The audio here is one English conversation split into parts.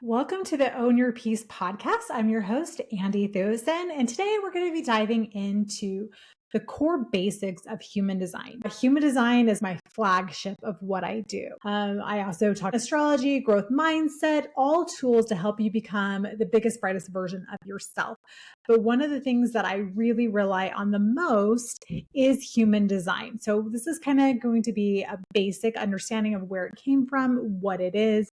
Welcome to the Own Your Peace podcast. I'm your host, Andy Thusen, and today we're going to be diving into the core basics of human design. Human design is my flagship of what I do. I also talk astrology, growth mindset, all tools to help you become the biggest, brightest version of yourself. But one of the things that I really rely on the most is human design. So this is kind of going to be a basic understanding of where it came from, what it is,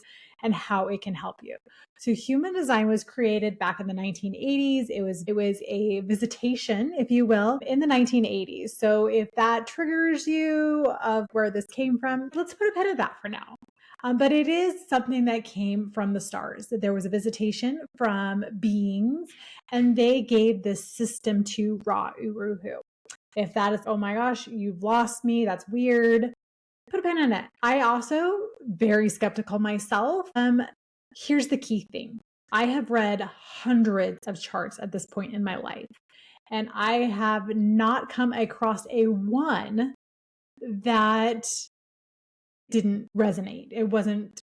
and how it can help you. So human design was created back in the 1980s. It was a visitation, if you will, in the 1980s. So if that triggers you of where this came from, let's put a pin in that for now. But it is something that came from the stars. There was a visitation from beings, and they gave this system to Ra Uru Hu. If that is, oh my gosh, you've lost me, that's weird, put a pin in it. I also very skeptical myself. Here's the key thing. I have read hundreds of charts at this point in my life, and I have not come across a one that didn't resonate. It wasn't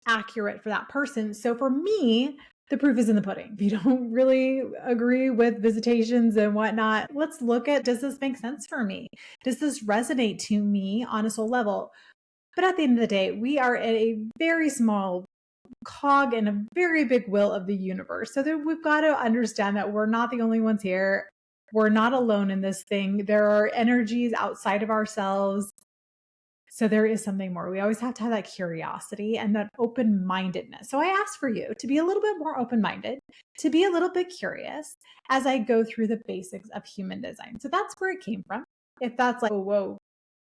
accurate for that person. So for me, the proof is in the pudding. If you don't really agree with visitations and whatnot, let's look at, does this make sense for me? Does this resonate to me on a soul level? But at the end of the day, we are at a very small cog in a very big wheel of the universe. So we've got to understand that we're not the only ones here. We're not alone in this thing. There are energies outside of ourselves. So there is something more. We always have to have that curiosity and that open-mindedness. So I ask for you to be a little bit more open-minded, to be a little bit curious as I go through the basics of human design. So that's where it came from. If that's like, oh, whoa,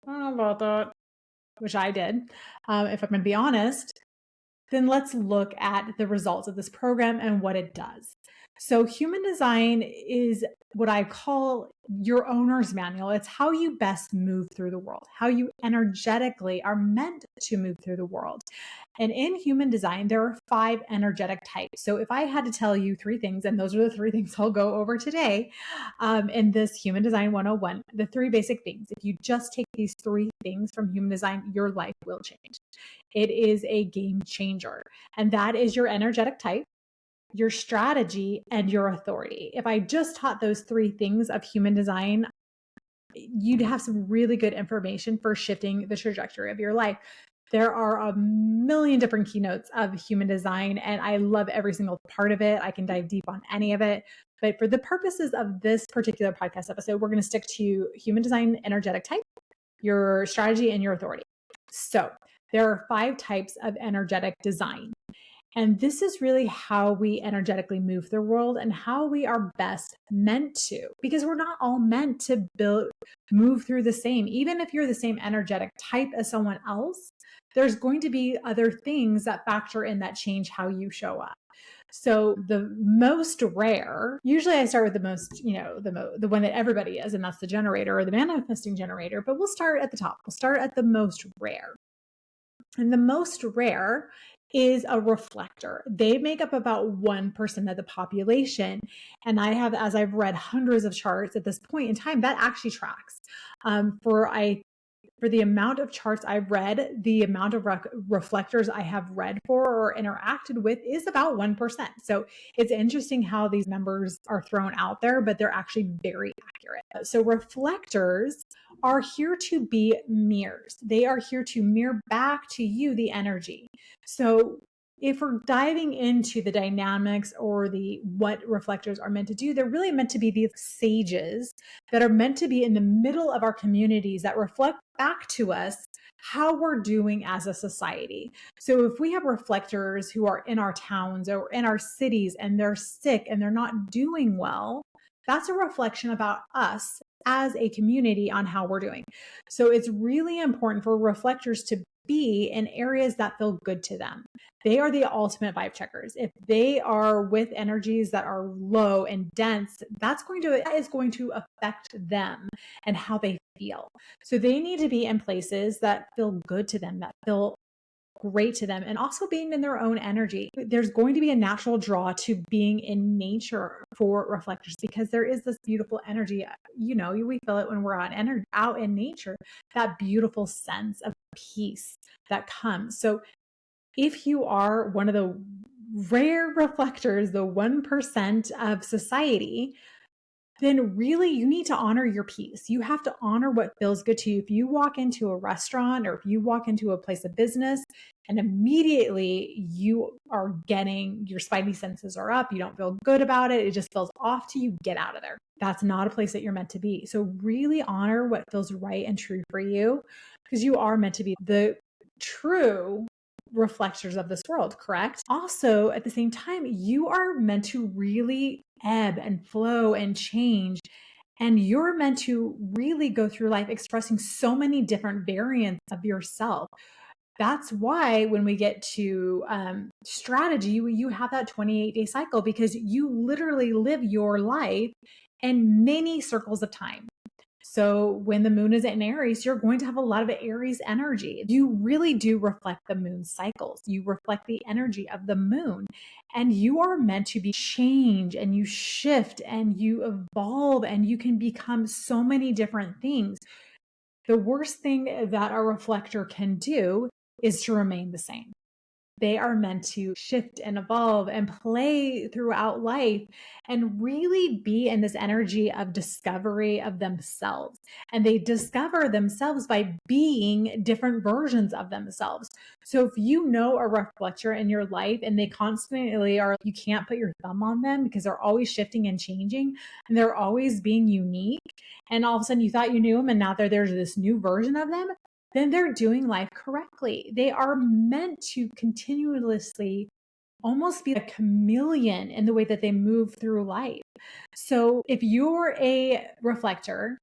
I don't know about that, which I did, if I'm going to be honest, then let's look at the results of this program and what it does. So human design is what I call your owner's manual. It's how you best move through the world, how you energetically are meant to move through the world. And in human design, there are 5 energetic types. So if I had to tell you 3 things, and those are the 3 things I'll go over today in this Human Design 101, the 3 basic things. If you just take these 3 things from human design, your life will change. It is a game changer. And that is your energetic type, your strategy, and your authority. If I just taught those 3 things of human design, you'd have some really good information for shifting the trajectory of your life. There are a million different keynotes of human design, and I love every single part of it. I can dive deep on any of it. But for the purposes of this particular podcast episode, we're going to stick to human design energetic type, your strategy, and your authority. So there are 5 types of energetic design. And this is really how we energetically move the world and how we are best meant to, because we're not all meant to move through the same. Even if you're the same energetic type as someone else, there's going to be other things that factor in that change how you show up. So the most rare, usually I start with the most, the one that everybody is, and that's the generator or the manifesting generator, but we'll start at the top. We'll start at the most rare. And the most rare is a reflector. They make up about 1% of the population. And I have, as I've read hundreds of charts at this point in time, that actually tracks. For the amount of charts I've read, the amount of reflectors I have read for or interacted with is about 1%. So it's interesting how these numbers are thrown out there, but they're actually very accurate. So reflectors are here to be mirrors. They are here to mirror back to you the energy. So if we're diving into the dynamics or the what reflectors are meant to do, they're really meant to be these sages that are meant to be in the middle of our communities that reflect back to us how we're doing as a society. So if we have reflectors who are in our towns or in our cities and they're sick and they're not doing well, that's a reflection about us as a community on how we're doing. So it's really important for reflectors to be in areas that feel good to them. They are the ultimate vibe checkers. If they are with energies that are low and dense, that is going to affect them and how they feel. So they need to be in places that feel good to them, that feel great to them, and also being in their own energy. There's going to be a natural draw to being in nature for reflectors because there is this beautiful energy. We feel it when we're out in nature, that beautiful sense of peace that comes. So if you are one of the rare reflectors, the 1% of society, then really you need to honor your peace. You have to honor what feels good to you. If you walk into a restaurant or if you walk into a place of business and immediately you are getting your spidey senses are up, you don't feel good about it, it just feels off to you, get out of there. That's not a place that you're meant to be. So really honor what feels right and true for you, because you are meant to be the true reflectors of this world, correct? Also, at the same time, you are meant to really ebb and flow and change. And you're meant to really go through life expressing so many different variants of yourself. That's why when we get to strategy, you have that 28-day cycle, because you literally live your life in many circles of time. So when the moon is in Aries, you're going to have a lot of Aries energy. You really do reflect the moon cycles. You reflect the energy of the moon, and you are meant to be change, and you shift and you evolve and you can become so many different things. The worst thing that a reflector can do is to remain the same. They are meant to shift and evolve and play throughout life and really be in this energy of discovery of themselves. And they discover themselves by being different versions of themselves. So if you know a reflector in your life and they constantly are, you can't put your thumb on them because they're always shifting and changing and they're always being unique. And all of a sudden you thought you knew them and now there's this new version of them, then they're doing life correctly. They are meant to continuously almost be a chameleon in the way that they move through life. So if you're a reflector,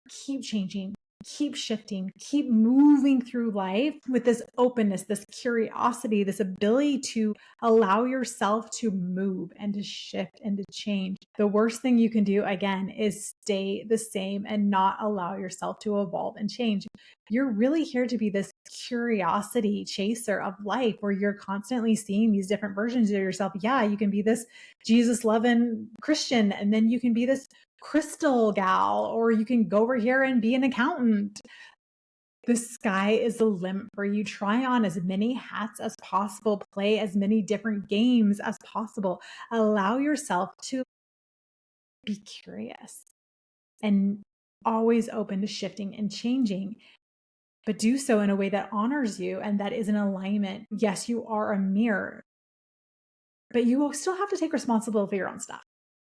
keep changing, keep shifting, keep moving through life with this openness, this curiosity, this ability to allow yourself to move and to shift and to change. The worst thing you can do, again, is stay the same and not allow yourself to evolve and change. You're really here to be this curiosity chaser of life where you're constantly seeing these different versions of yourself. Yeah, you can be this Jesus loving Christian, and then you can be this crystal gal, or you can go over here and be an accountant. The sky is the limit for you. Try on as many hats as possible, play as many different games as possible. Allow yourself to be curious and always open to shifting and changing, but do so in a way that honors you and that is in alignment. Yes, you are a mirror, but you will still have to take responsibility for your own stuff.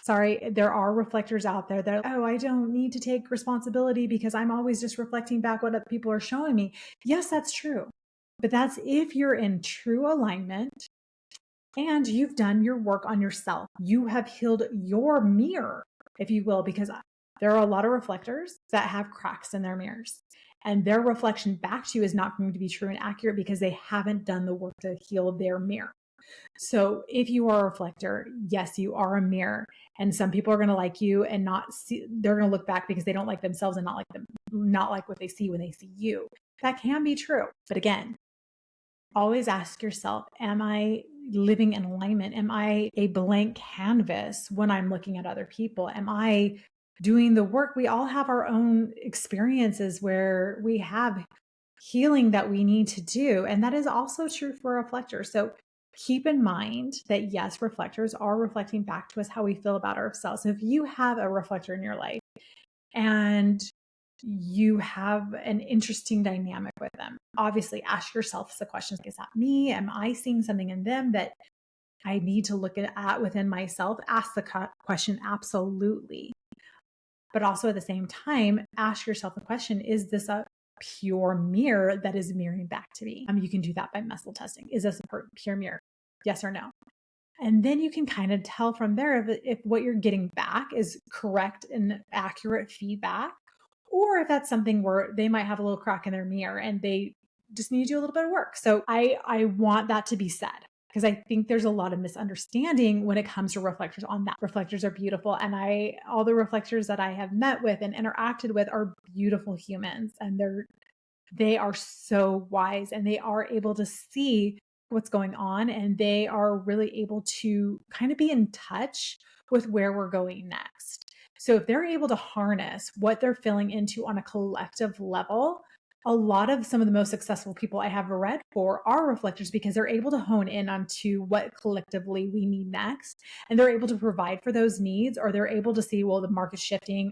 Sorry, there are reflectors out there that, oh, I don't need to take responsibility because I'm always just reflecting back what other people are showing me. Yes, that's true. But that's if you're in true alignment and you've done your work on yourself. You have healed your mirror, if you will, because there are a lot of reflectors that have cracks in their mirrors. And their reflection back to you is not going to be true and accurate because they haven't done the work to heal their mirror. So if you are a reflector, yes, you are a mirror. And some people are going to like you and not see, they're going to look back because they don't like themselves and not like what they see when they see you. That can be true. But again, always ask yourself, am I living in alignment? Am I a blank canvas when I'm looking at other people? Am I doing the work? We all have our own experiences where we have healing that we need to do. And that is also true for reflectors. So keep in mind that yes, reflectors are reflecting back to us how we feel about ourselves. So if you have a reflector in your life and you have an interesting dynamic with them, obviously ask yourself the questions: is that me? Am I seeing something in them that I need to look at within myself? Ask the question, absolutely. But also at the same time, ask yourself the question, is this a pure mirror that is mirroring back to me? You can do that by muscle testing. Is this a pure mirror? Yes or no? And then you can kind of tell from there if what you're getting back is correct and accurate feedback, or if that's something where they might have a little crack in their mirror and they just need to do a little bit of work. So I want that to be said, because I think there's a lot of misunderstanding when it comes to reflectors on that. Reflectors are beautiful. And all the reflectors that I have met with and interacted with are beautiful humans. And they are so wise and they are able to see what's going on. And they are really able to kind of be in touch with where we're going next. So if they're able to harness what they're feeling into on a collective level, a lot of some of the most successful people I have read for are reflectors because they're able to hone in onto what collectively we need next. And they're able to provide for those needs, or they're able to see, well, the market's shifting.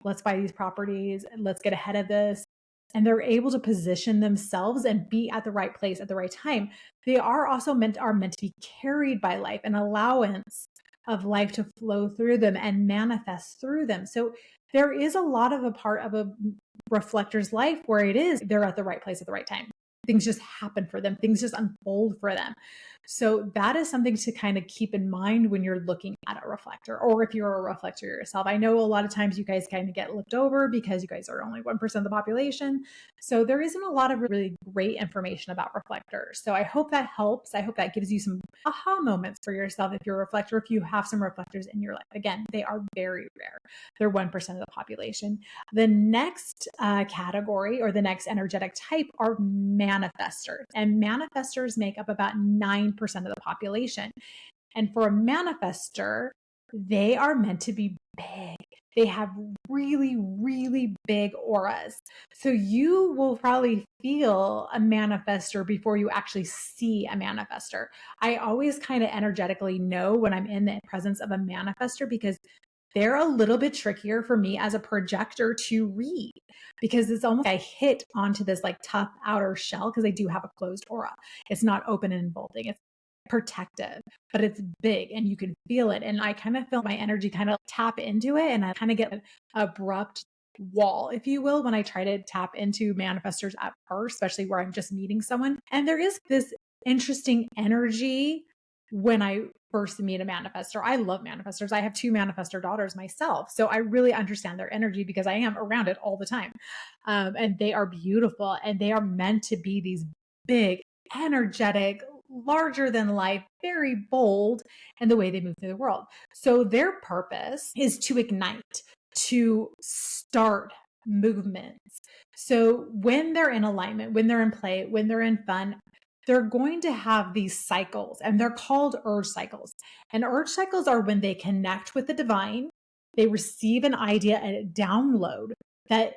Let's buy these properties. Let's get ahead of this. And they're able to position themselves and be at the right place at the right time. They are also meant to be carried by life, an allowance of life to flow through them and manifest through them. So there is a lot of a part of a reflector's life where it is they're at the right place at the right time. Things just happen for them. Things just unfold for them. So that is something to kind of keep in mind when you're looking at a reflector, or if you're a reflector yourself. I know a lot of times you guys kind of get looked over because you guys are only 1% of the population. So there isn't a lot of really great information about reflectors. So I hope that helps. I hope that gives you some aha moments for yourself if you're a reflector, if you have some reflectors in your life. Again, they are very rare. They're 1% of the population. The next category, or the next energetic type, are manifestors. And manifestors make up about 9% of the population. And for a manifestor, they are meant to be big. They have really, really big auras. So you will probably feel a manifestor before you actually see a manifestor. I always kind of energetically know when I'm in the presence of a manifestor because they're a little bit trickier for me as a projector to read, because it's almost like I hit onto this like tough outer shell because I do have a closed aura. It's not open and enfolding. It's protective, but it's big and you can feel it. And I kind of feel my energy kind of tap into it, and I kind of get an abrupt wall, if you will, when I try to tap into manifestors at first, especially where I'm just meeting someone. And there is this interesting energy when I first meet a manifestor. I love manifestors. I have 2 manifestor daughters myself. So I really understand their energy because I am around it all the time. And they are beautiful, and they are meant to be these big, energetic, larger than life, very bold in the way they move through the world. So their purpose is to ignite, to start movements. So when they're in alignment, when they're in play, when they're in fun, they're going to have these cycles, and they're called urge cycles. And urge cycles are when they connect with the divine, they receive an idea and a download that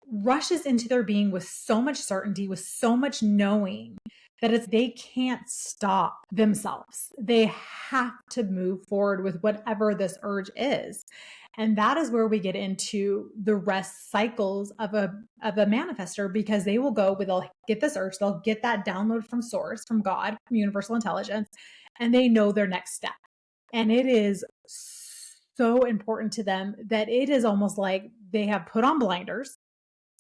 rushes into their being with so much certainty, with so much knowing, that they can't stop themselves. They have to move forward with whatever this urge is. And that is where we get into the rest cycles of a manifestor, because they will go with, they'll get this urge, they'll get that download from source, from God, from universal intelligence, and they know their next step. And it is so important to them that it is almost like they have put on blinders.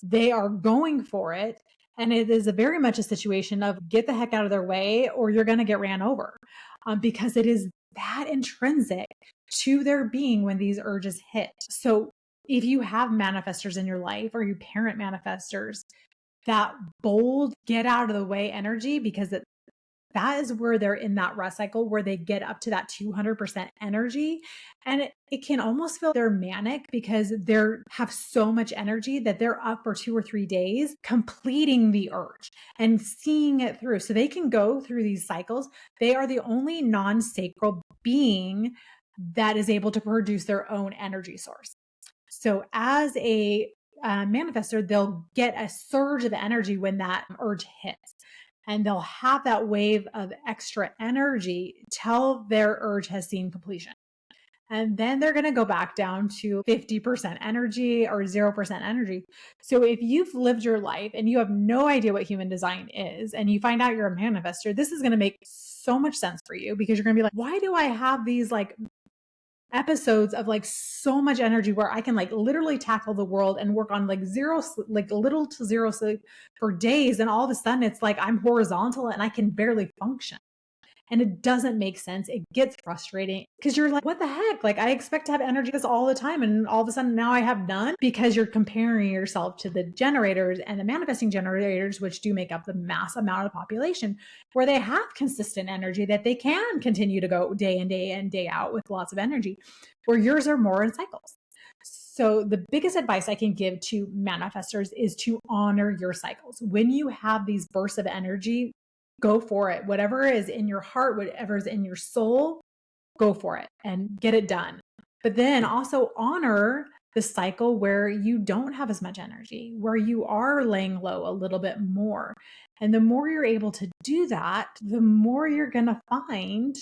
They are going for it. And it is very much a situation of get the heck out of their way or you're going to get ran over, because it is that intrinsic to their being when these urges hit. So if you have manifestors in your life, or you parent manifestors, that bold, get out of the way energy, because that is where they're in that rest cycle where they get up to that 200% energy. And it can almost feel they're manic because they have so much energy that they're up for 2 or 3 days completing the urge and seeing it through. So they can go through these cycles. They are the only non-sacral being that is able to produce their own energy source. So as a manifestor, they'll get a surge of energy when that urge hits. And they'll have that wave of extra energy till their urge has seen completion. And then they're going to go back down to 50% energy or 0% energy. So if you've lived your life and you have no idea what human design is, and you find out you're a manifestor, this is going to make so much sense for you, because you're going to be like, why do I have these like episodes of like so much energy where I can like literally tackle the world and work on like little to zero sleep for days, and all of a sudden it's like I'm horizontal and I can barely function. And it doesn't make sense. It gets frustrating because you're like, what the heck? Like, I expect to have energy this all the time. And all of a sudden now I have none, because you're comparing yourself to the generators and the manifesting generators, which do make up the mass amount of the population, where they have consistent energy that they can continue to go day in, day in, day out with lots of energy, where yours are more in cycles. So the biggest advice I can give to manifestors is to honor your cycles. When you have these bursts of energy, go for it. Whatever is in your heart, whatever is in your soul, go for it and get it done. But then also honor the cycle where you don't have as much energy, where you are laying low a little bit more. And the more you're able to do that, the more you're going to find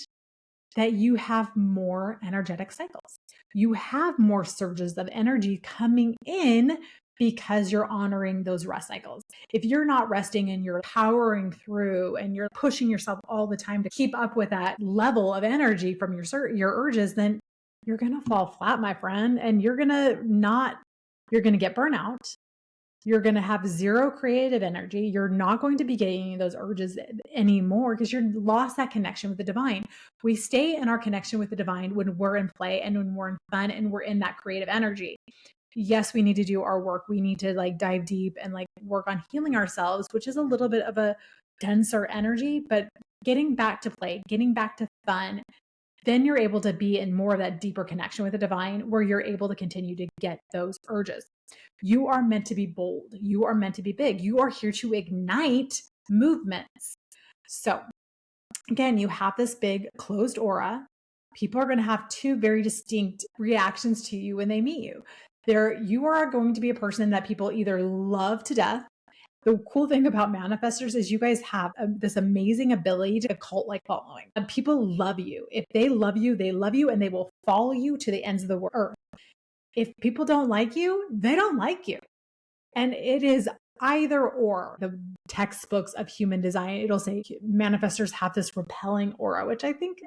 that you have more energetic cycles. You have more surges of energy coming in because you're honoring those rest cycles. If you're not resting and you're powering through and you're pushing yourself all the time to keep up with that level of energy from your urges, then you're going to fall flat, my friend, and you're going to get burnout. You're going to have zero creative energy. You're not going to be getting those urges anymore because you've lost that connection with the divine. We stay in our connection with the divine when we're in play and when we're in fun and we're in that creative energy. Yes, we need to do our work. We need to dive deep and work on healing ourselves, which is a little bit of a denser energy, but getting back to play, getting back to fun, then you're able to be in more of that deeper connection with the divine where you're able to continue to get those urges. You are meant to be bold. You are meant to be big. You are here to ignite movements. So again, you have this big closed aura. People are going to have two very distinct reactions to you when they meet you. You are going to be a person that people either love to death. The cool thing about manifestors is you guys have this amazing ability to cult-like following. People love you. If they love you, and they will follow you to the ends of the earth. If people don't like you, they don't like you. And it is either or. The textbooks of human design, it'll say manifestors have this repelling aura, which I think,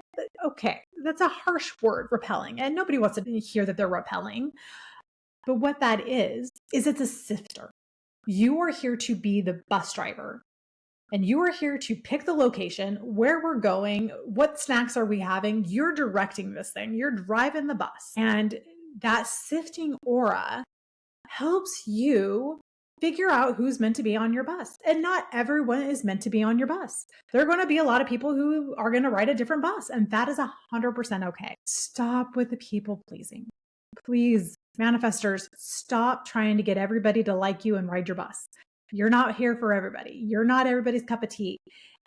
okay, that's a harsh word, repelling. And nobody wants to hear that they're repelling. But what that is it's a sifter. You are here to be the bus driver. And you are here to pick the location, where we're going, what snacks are we having. You're directing this thing. You're driving the bus. And that sifting aura helps you figure out who's meant to be on your bus. And not everyone is meant to be on your bus. There are going to be a lot of people who are going to ride a different bus, and that is 100% okay. Stop with the people pleasing. Please, manifestors, stop trying to get everybody to like you and ride your bus. You're not here for everybody. You're not everybody's cup of tea.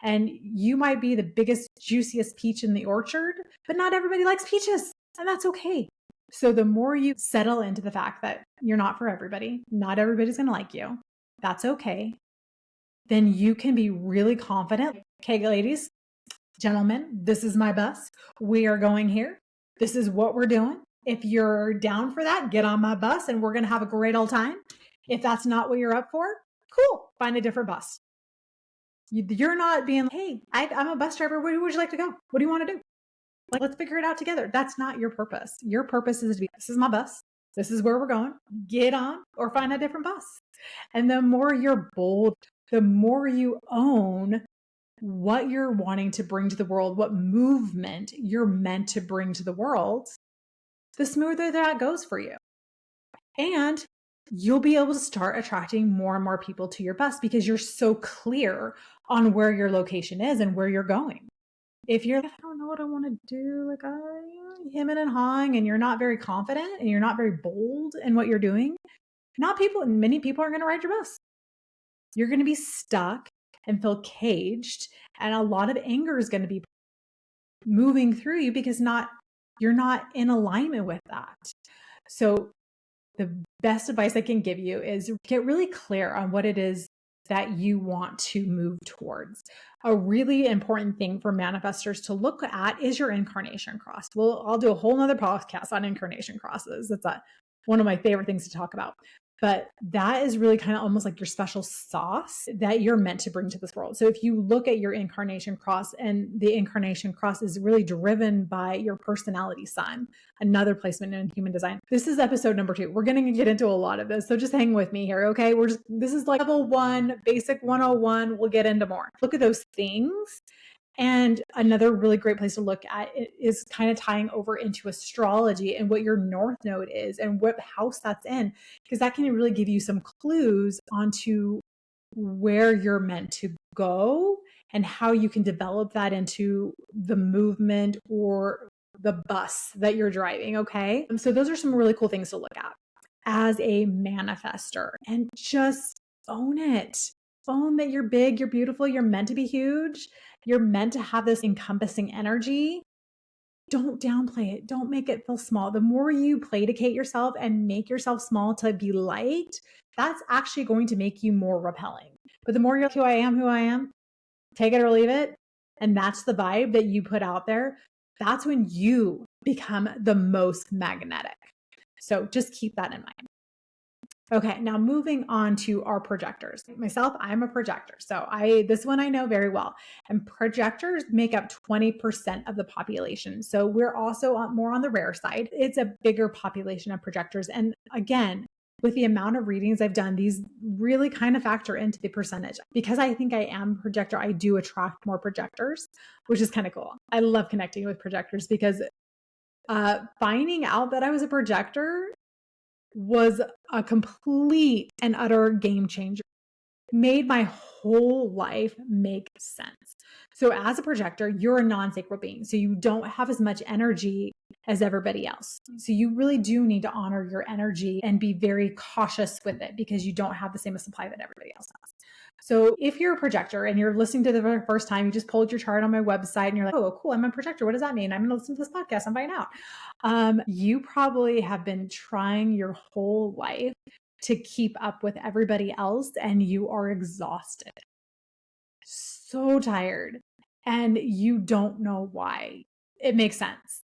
And you might be the biggest, juiciest peach in the orchard, but not everybody likes peaches, and that's okay. So the more you settle into the fact that you're not for everybody, not everybody's going to like you, that's okay, then you can be really confident. Okay, ladies, gentlemen, this is my bus. We are going here. This is what we're doing. If you're down for that, get on my bus and we're going to have a great old time. If that's not what you're up for, cool, find a different bus. You're not being, hey, I'm a bus driver. Where would you like to go? What do you want to do? Let's figure it out together. That's not your purpose. Your purpose is to be, this is my bus. This is where we're going. Get on or find a different bus. And the more you're bold, the more you own what you're wanting to bring to the world, what movement you're meant to bring to the world, the smoother that goes for you. And you'll be able to start attracting more and more people to your bus because you're so clear on where your location is and where you're going. If you're, I don't know what I want to do, hemming and hawing, and you're not very confident and you're not very bold in what you're doing, many people are going to ride your bus. You're going to be stuck and feel caged, and a lot of anger is going to be moving through you because you're not in alignment with that. So the best advice I can give you is get really clear on what it is that you want to move towards. A really important thing for manifestors to look at is your incarnation cross. Well, I'll do a whole nother podcast on incarnation crosses. It's one of my favorite things to talk about. But that is really kind of almost like your special sauce that you're meant to bring to this world. So if you look at your incarnation cross, and the incarnation cross is really driven by your personality sun, another placement in human design. This is episode number 2. We're going to get into a lot of this. So just hang with me here. Okay. This is level 1, basic 101. We'll get into more. Look at those things. And another really great place to look at is kind of tying over into astrology and what your north node is and what house that's in, because that can really give you some clues onto where you're meant to go and how you can develop that into the movement or the bus that you're driving. Okay. So those are some really cool things to look at as a manifestor, and just own it. Own that you're big, you're beautiful, you're meant to be huge. You're meant to have this encompassing energy. don't downplay it. Don't make it feel small. The more you placate yourself and make yourself small to be liked, that's actually going to make you more repelling. But the more you're like, who I am, take it or leave it, and that's the vibe that you put out there, that's when you become the most magnetic. So just keep that in mind. Okay, now moving on to our projectors. Myself, I'm a projector. So this one I know very well. And projectors make up 20% of the population. So we're also more on the rare side. It's a bigger population of projectors. And again, with the amount of readings I've done, these really kind of factor into the percentage. Because I think I am a projector, I do attract more projectors, which is kind of cool. I love connecting with projectors because finding out that I was a projector was a complete and utter game changer. Made my whole life make sense. So as a projector, you're a non-sacral being. So you don't have as much energy as everybody else. So you really do need to honor your energy and be very cautious with it because you don't have the same supply that everybody else has. So if you're a projector and you're listening to the first time, you just pulled your chart on my website and you're like, oh, cool, I'm a projector. What does that mean? I'm going to listen to this podcast and find out. You probably have been trying your whole life to keep up with everybody else and you are exhausted, so tired, and you don't know why. It makes sense.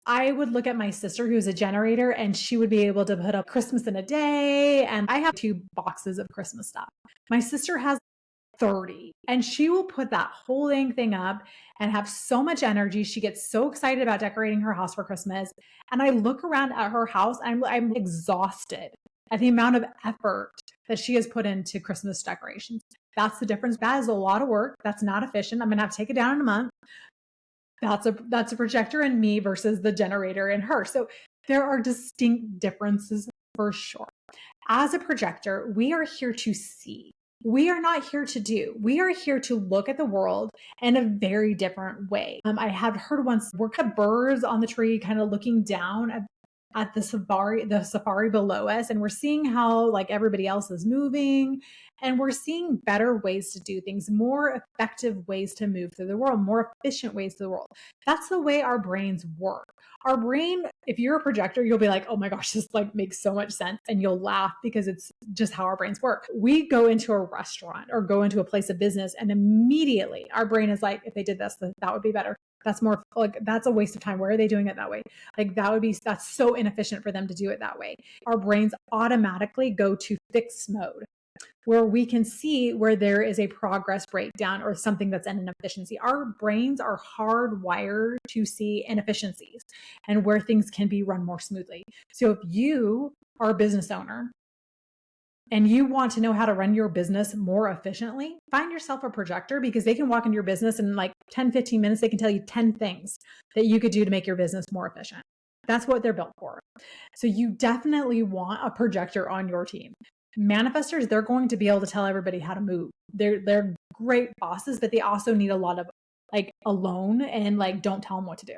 I would look at my sister who's a generator and she would be able to put up Christmas in a day. And I have 2 boxes of Christmas stuff. My sister has 30 and she will put that whole dang thing up and have so much energy. She gets so excited about decorating her house for Christmas. And I look around at her house and I'm exhausted at the amount of effort that she has put into Christmas decorations. That's the difference. That is a lot of work. That's not efficient. I'm going to have to take it down in a month. That's a projector in me versus the generator in her. So there are distinct differences for sure. As a projector, we are here to see. We are not here to do. We are here to look at the world in a very different way. I had heard once we're kind of birds on the tree, kind of looking down at the safari below us, and we're seeing how like everybody else is moving, and we're seeing better ways to do things, more effective ways to move through the world, more efficient ways to the world. That's the way our brains work. Our brain, if you're a projector, you'll be like, oh my gosh, this like makes so much sense. And you'll laugh because it's just how our brains work. We go into a restaurant or go into a place of business and immediately our brain is like, if they did this, that would be better. That's more like, that's a waste of time. Why are they doing it that way? Like that's so inefficient for them to do it that way. Our brains automatically go to fix mode, where we can see where there is a progress breakdown or something that's an inefficiency. Our brains are hardwired to see inefficiencies and where things can be run more smoothly. So if you are a business owner and you want to know how to run your business more efficiently, find yourself a projector because they can walk into your business in like 10, 15 minutes. They can tell you 10 things that you could do to make your business more efficient. That's what they're built for. So you definitely want a projector on your team. Manifestors, they're going to be able to tell everybody how to move. They're great bosses, but they also need a lot of like alone and like don't tell them what to do.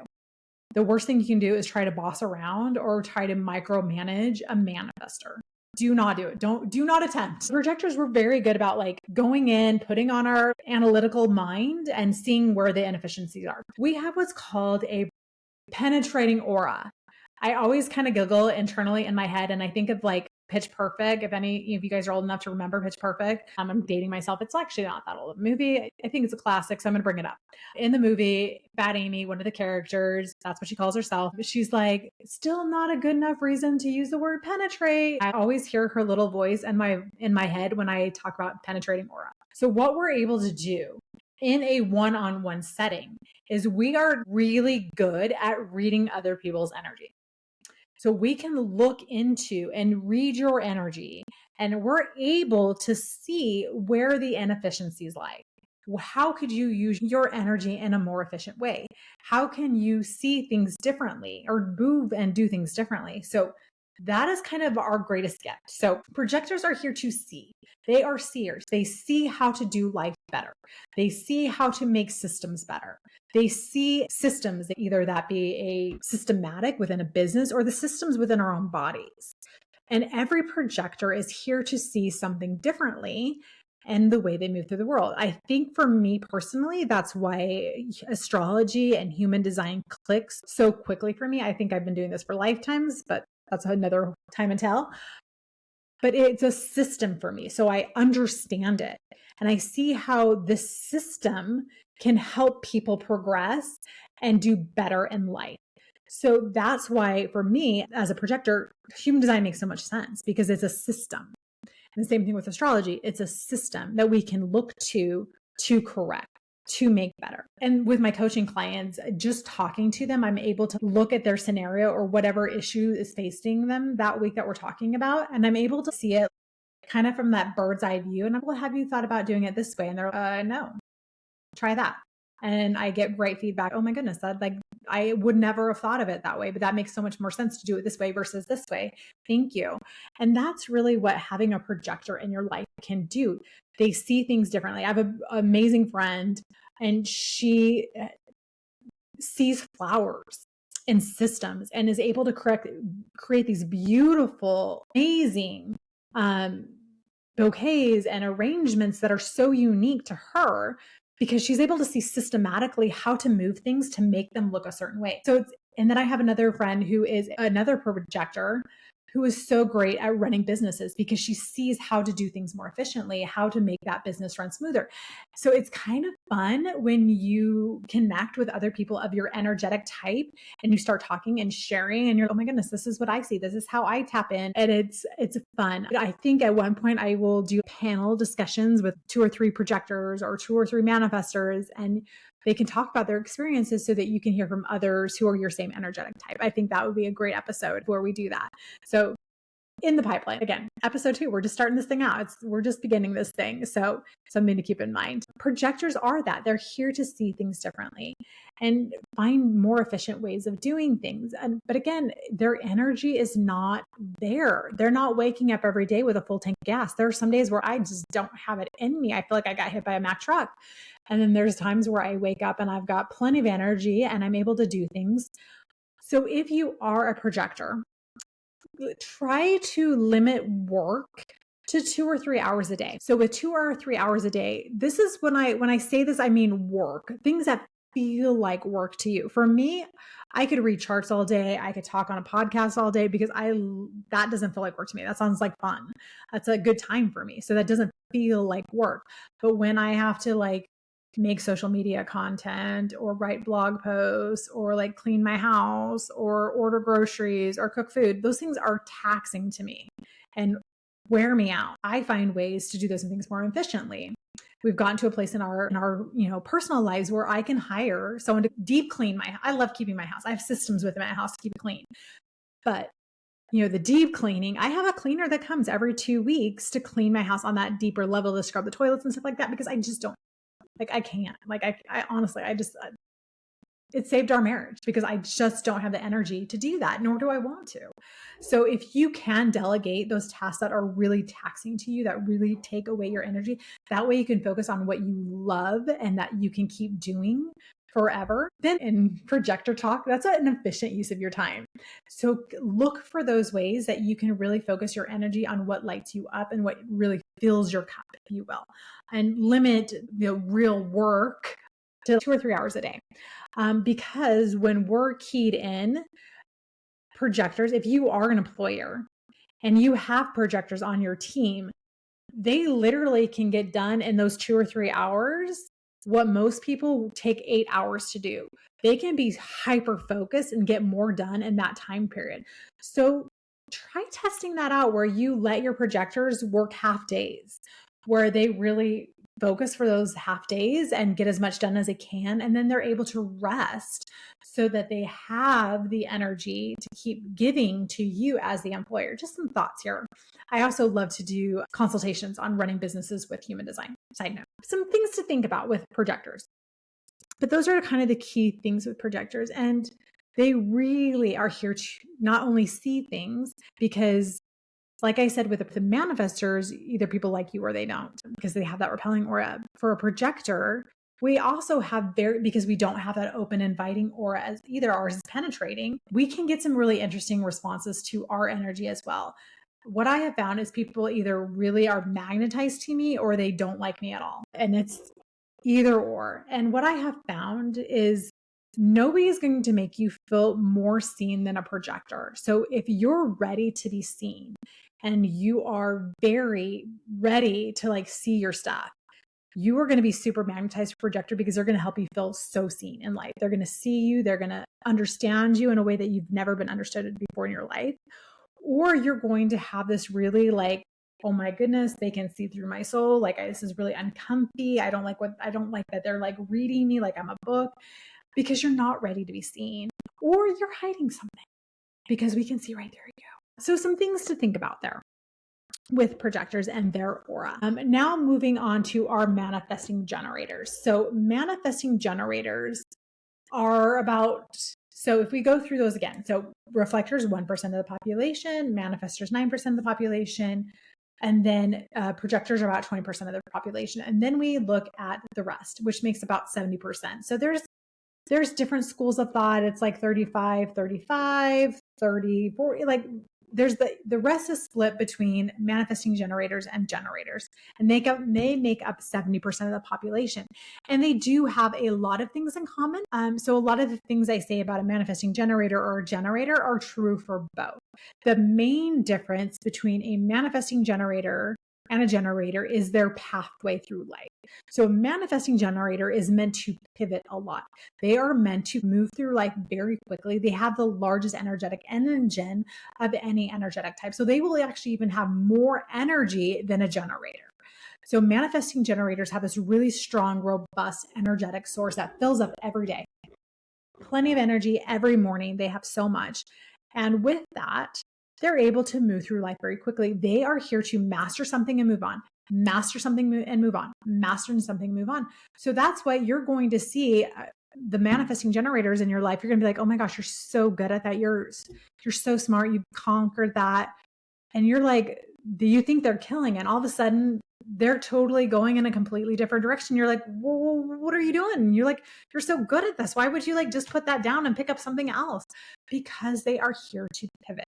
The worst thing you can do is try to boss around or try to micromanage a manifestor. Do not do it. Do not attempt. Projectors were very good about like going in, putting on our analytical mind and seeing where the inefficiencies are. We have what's called a penetrating aura. I always kind of giggle internally in my head and I think of like Pitch Perfect. If any of you guys are old enough to remember Pitch Perfect, I'm dating myself. It's actually not that old of a movie. I think it's a classic, so I'm going to bring it up. In the movie, Fat Amy, one of the characters, that's what she calls herself. She's like, still not a good enough reason to use the word penetrate. I always hear her little voice in my head when I talk about penetrating aura. So what we're able to do in a one-on-one setting is we are really good at reading other people's energy. So we can look into and read your energy and we're able to see where the inefficiencies lie. How could you use your energy in a more efficient way? How can you see things differently or move and do things differently? So that is kind of our greatest gift. So projectors are here to see. They are seers. They see how to do life better. They see how to make systems better. They see systems, either that be a systematic within a business or the systems within our own bodies. And every projector is here to see something differently and the way they move through the world. I think for me personally, that's why astrology and human design clicks so quickly for me. I think I've been doing this for lifetimes, but that's another time and tell. But it's a system for me. So I understand it. And I see how this system can help people progress and do better in life. So that's why for me as a projector, human design makes so much sense because it's a system. And the same thing with astrology. It's a system that we can look to correct, to make better. And with my coaching clients, just talking to them, I'm able to look at their scenario or whatever issue is facing them that week that we're talking about. And I'm able to see it kind of from that bird's eye view. And I'm, well, have you thought about doing it this way? And they're, no, try that. And I get great feedback. Oh my goodness, that like I would never have thought of it that way, but that makes so much more sense to do it this way versus this way. Thank you. And that's really what having a projector in your life can do. They see things differently. I have an amazing friend and she sees flowers and systems and is able to create these beautiful, amazing bouquets and arrangements that are so unique to her because she's able to see systematically how to move things to make them look a certain way. And then I have another friend who is another projector who is so great at running businesses because she sees how to do things more efficiently, how to make that business run smoother. So it's kind of fun when you connect with other people of your energetic type and you start talking and sharing and you're, oh my goodness, this is what I see. This is how I tap in. And it's fun. I think at one point I will do panel discussions with 2 or 3 projectors or 2 or 3 manifestors, and they can talk about their experiences so that you can hear from others who are your same energetic type. I think that would be a great episode where we do that. So in the pipeline, again, episode 2, we're just starting this thing out. We're just beginning this thing. So something to keep in mind. Projectors are that. They're here to see things differently and find more efficient ways of doing things. But again, their energy is not there. They're not waking up every day with a full tank of gas. There are some days where I just don't have it in me. I feel like I got hit by a Mack truck. And then there's times where I wake up and I've got plenty of energy and I'm able to do things. So if you are a projector, try to limit work to 2 or 3 hours a day. So with 2 or 3 hours a day, this is when I say this, I mean work, things that feel like work to you. For me, I could read charts all day. I could talk on a podcast all day because that doesn't feel like work to me. That sounds like fun. That's a good time for me. So that doesn't feel like work. But when I have to like make social media content or write blog posts or like clean my house or order groceries or cook food, those things are taxing to me and wear me out. I find ways to do those things more efficiently. We've gotten to a place in our personal lives where I can hire someone to deep clean I love keeping my house. I have systems within my house to keep it clean. But the deep cleaning, I have a cleaner that comes every 2 weeks to clean my house on that deeper level to scrub the toilets and stuff like that because I just don't, like, I can't, like, I honestly, it saved our marriage because I just don't have the energy to do that, nor do I want to. So if you can delegate those tasks that are really taxing to you, that really take away your energy, that way you can focus on what you love and that you can keep doing forever. Then in projector talk, that's an efficient use of your time. So look for those ways that you can really focus your energy on what lights you up and what really fills your cup, if you will, and limit the real work to 2 or 3 hours a day. Because when we're keyed in, projectors, if you are an employer and you have projectors on your team, they literally can get done in those 2 or 3 hours what most people take 8 hours to do. They can be hyper focused and get more done in that time period. So try testing that out where you let your projectors work half days, where they really focus for those half days and get as much done as they can. And then they're able to rest so that they have the energy to keep giving to you as the employer. Just some thoughts here. I also love to do consultations on running businesses with human design. Side note, some things to think about with projectors. But those are kind of the key things with projectors. And they really are here to not only see things, because like I said, with the manifestors, either people like you or they don't because they have that repelling aura. For a projector, we also have because we don't have that open, inviting aura as either ours is penetrating, we can get some really interesting responses to our energy as well. What I have found is people either really are magnetized to me or they don't like me at all. And it's either or. And what I have found is nobody is going to make you feel more seen than a projector. So if you're ready to be seen and you are very ready to like see your stuff, you are going to be super magnetized projector because they're going to help you feel so seen in life. They're going to see you. They're going to understand you in a way that you've never been understood before in your life. Or you're going to have this really like, oh my goodness, they can see through my soul. Like this is really uncomfy. I don't like that they're like reading me like I'm a book, because you're not ready to be seen, or you're hiding something, because we can see right there you go. So some things to think about there with projectors and their aura. Now moving on to our manifesting generators. So manifesting generators are about, so if we go through those again, so reflectors, 1% of the population, manifestors, 9% of the population, and then projectors are about 20% of the population. And then we look at the rest, which makes about 70%. So there's different schools of thought. It's like 35, 35, 30, 40, like there's the rest is split between manifesting generators and generators, and they make up 70% of the population, and they do have a lot of things in common. So a lot of the things I say about a manifesting generator or a generator are true for both. The main difference between a manifesting generator and a generator is their pathway through life. So a manifesting generator is meant to pivot a lot. They are meant to move through life very quickly. They have the largest energetic engine of any energetic type. So they will actually even have more energy than a generator. So manifesting generators have this really strong, robust, energetic source that fills up every day. Plenty of energy every morning. They have so much. And with that, they're able to move through life very quickly. They are here to master something and move on, master something and move on, master something, move on. So that's why you're going to see the manifesting generators in your life. You're going to be like, oh my gosh, you're so good at that. You're so smart. You've conquered that. And you're like, do you think they're killing? And all of a sudden they're totally going in a completely different direction. You're like, well, what are you doing? And you're like, you're so good at this. Why would you like just put that down and pick up something else? Because they are here to pivot.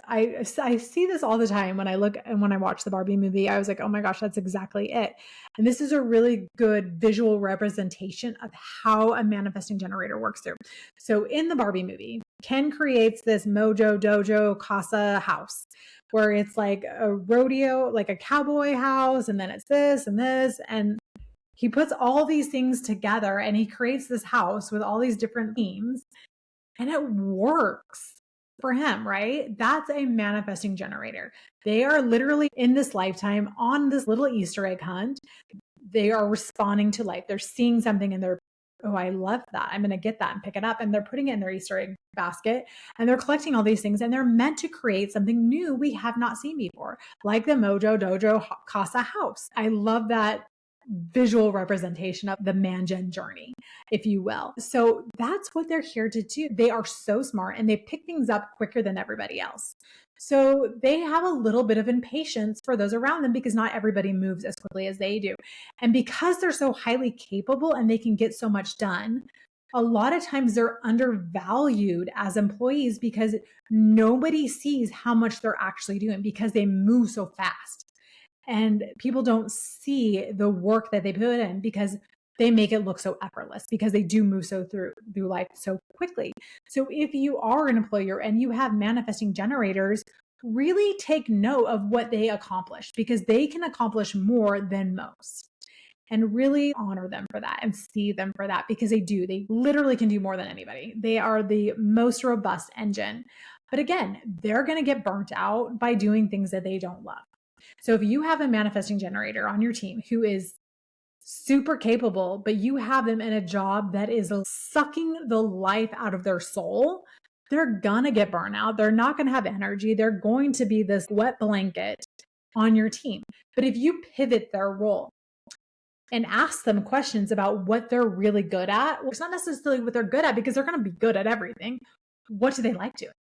I see this all the time when I look and when I watch the Barbie movie. I was like, oh my gosh, that's exactly it. And this is a really good visual representation of how a manifesting generator works through. So in the Barbie movie, Ken creates this mojo dojo casa house where it's like a rodeo, like a cowboy house, and then it's this and this, and he puts all these things together and he creates this house with all these different themes, and it works for him, right? That's a manifesting generator. They are literally in this lifetime on this little Easter egg hunt. They are responding to life. They're seeing something and they're, oh, I love that. I'm going to get that and pick it up. And they're putting it in their Easter egg basket and they're collecting all these things, and they're meant to create something new we have not seen before, like the Mojo Dojo Casa house. I love that visual representation of the man-gen journey, if you will. So that's what they're here to do. They are so smart and they pick things up quicker than everybody else. So they have a little bit of impatience for those around them because not everybody moves as quickly as they do. And because they're so highly capable and they can get so much done, a lot of times they're undervalued as employees because nobody sees how much they're actually doing because they move so fast. And people don't see the work that they put in because they make it look so effortless because they do move through life so quickly. So if you are an employer and you have manifesting generators, really take note of what they accomplish because they can accomplish more than most. And really honor them for that and see them for that because they literally can do more than anybody. They are the most robust engine. But again, they're going to get burnt out by doing things that they don't love. So if you have a manifesting generator on your team who is super capable, but you have them in a job that is sucking the life out of their soul, they're going to get burnt out. They're not going to have energy. They're going to be this wet blanket on your team. But if you pivot their role and ask them questions about what they're really good at, well, it's not necessarily what they're good at because they're going to be good at everything. What do they like doing?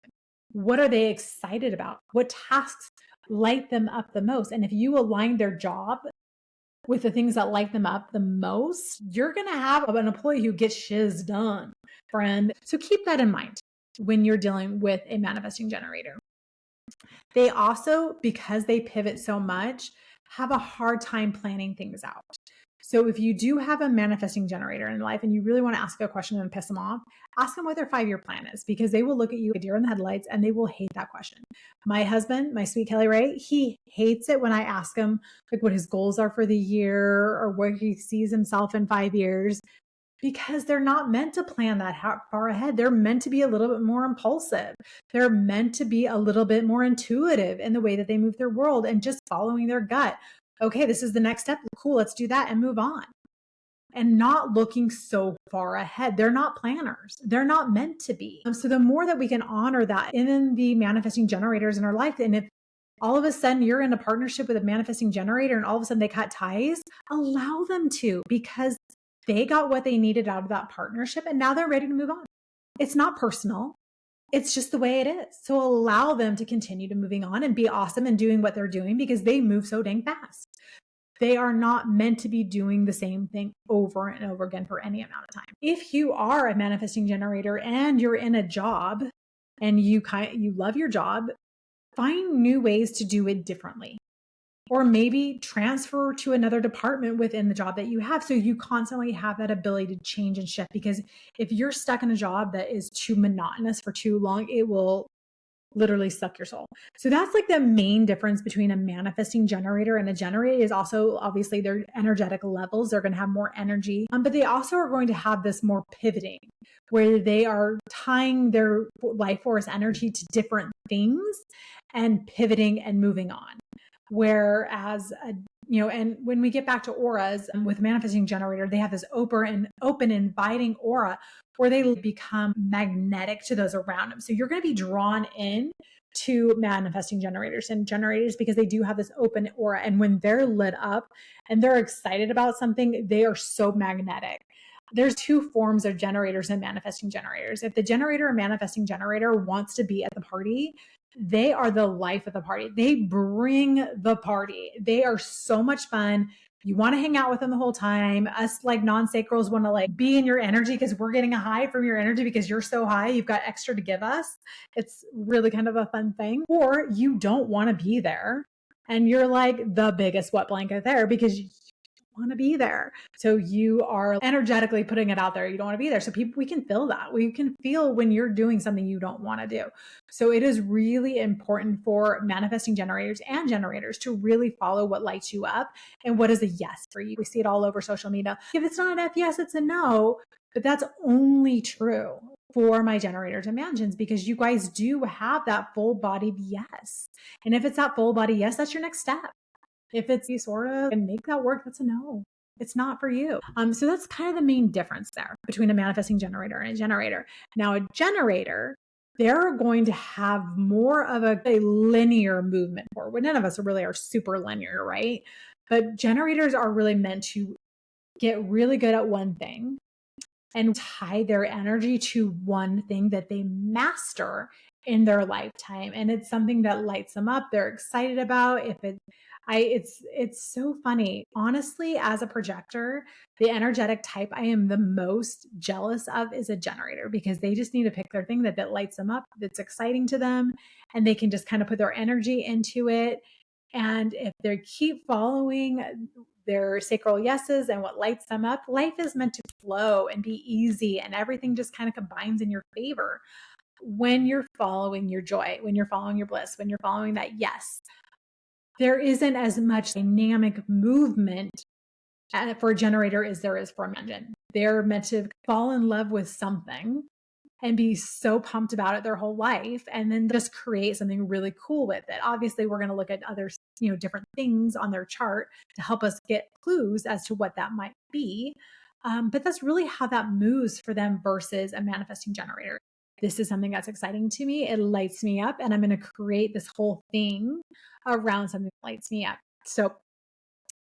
What are they excited about? What tasks light them up the most? And if you align their job with the things that light them up the most, you're going to have an employee who gets shiz done, friend. So keep that in mind when you're dealing with a manifesting generator. They also, because they pivot so much, have a hard time planning things out. So if you do have a manifesting generator in life and you really want to ask a question and piss them off, ask them what their 5-year plan is, because they will look at you like a deer in the headlights and they will hate that question. My husband, my sweet Kelly Ray, he hates it when I ask him like what his goals are for the year or where he sees himself in 5 years, because they're not meant to plan that far ahead. They're meant to be a little bit more impulsive. They're meant to be a little bit more intuitive in the way that they move their world and just following their gut. Okay, this is the next step. Cool, let's do that and move on. And not looking so far ahead. They're not planners. They're not meant to be. So the more that we can honor that in the manifesting generators in our life, and if all of a sudden you're in a partnership with a manifesting generator and all of a sudden they cut ties, allow them to, because they got what they needed out of that partnership and now they're ready to move on. It's not personal. It's just the way it is. So allow them to continue to moving on and be awesome and doing what they're doing, because they move so dang fast. They are not meant to be doing the same thing over and over again for any amount of time. If you are a manifesting generator and you're in a job and you love your job, find new ways to do it differently. Or maybe transfer to another department within the job that you have, so you constantly have that ability to change and shift. Because if you're stuck in a job that is too monotonous for too long, it will literally suck your soul. So that's like the main difference between a manifesting generator and a generator. Is also obviously their energetic levels. They're going to have more energy, but they also are going to have this more pivoting, where they are tying their life force energy to different things and pivoting and moving on. Whereas, and when we get back to auras with manifesting generator, they have this open, inviting aura where they become magnetic to those around them. So you're going to be drawn in to manifesting generators because they do have this open aura. And when they're lit up and they're excited about something, they are so magnetic. There's 2 forms of generators and manifesting generators. If the generator or manifesting generator wants to be at the party, they are the life of the party. They bring the party. They are so much fun. You want to hang out with them the whole time. Us like non-sacrals want to like be in your energy because we're getting a high from your energy because you're so high. You've got extra to give us. It's really kind of a fun thing. Or you don't want to be there and you're like the biggest wet blanket there because you want to be there. So you are energetically putting it out there. You don't want to be there. So we can feel that. We can feel when you're doing something you don't want to do. So it is really important for manifesting generators and generators to really follow what lights you up and what is a yes for you. We see it all over social media. If it's not an F yes, it's a no. But that's only true for my generators and mansions, because you guys do have that full bodied yes. And if it's that full body yes, that's your next step. If it's you sort of and make that work, that's a no. It's not for you. So that's kind of the main difference there between a manifesting generator and a generator. Now, a generator, they're going to have more of a linear movement forward. None of us really are super linear, right? But generators are really meant to get really good at one thing and tie their energy to one thing that they master in their lifetime. And it's something that lights them up. They're excited about. It's so funny. Honestly, as a projector, the energetic type I am the most jealous of is a generator, because they just need to pick their thing that lights them up, that's exciting to them, and they can just kind of put their energy into it. And if they keep following their sacral yeses and what lights them up, life is meant to flow and be easy, and everything just kind of combines in your favor when you're following your joy, when you're following your bliss, when you're following that yes. There isn't as much dynamic movement for a generator as there is for a engine. They're meant to fall in love with something and be so pumped about it their whole life, and then just create something really cool with it. Obviously, we're going to look at other, different things on their chart to help us get clues as to what that might be. But that's really how that moves for them versus a manifesting generator. This is something that's exciting to me. It lights me up, and I'm going to create this whole thing around something that lights me up. So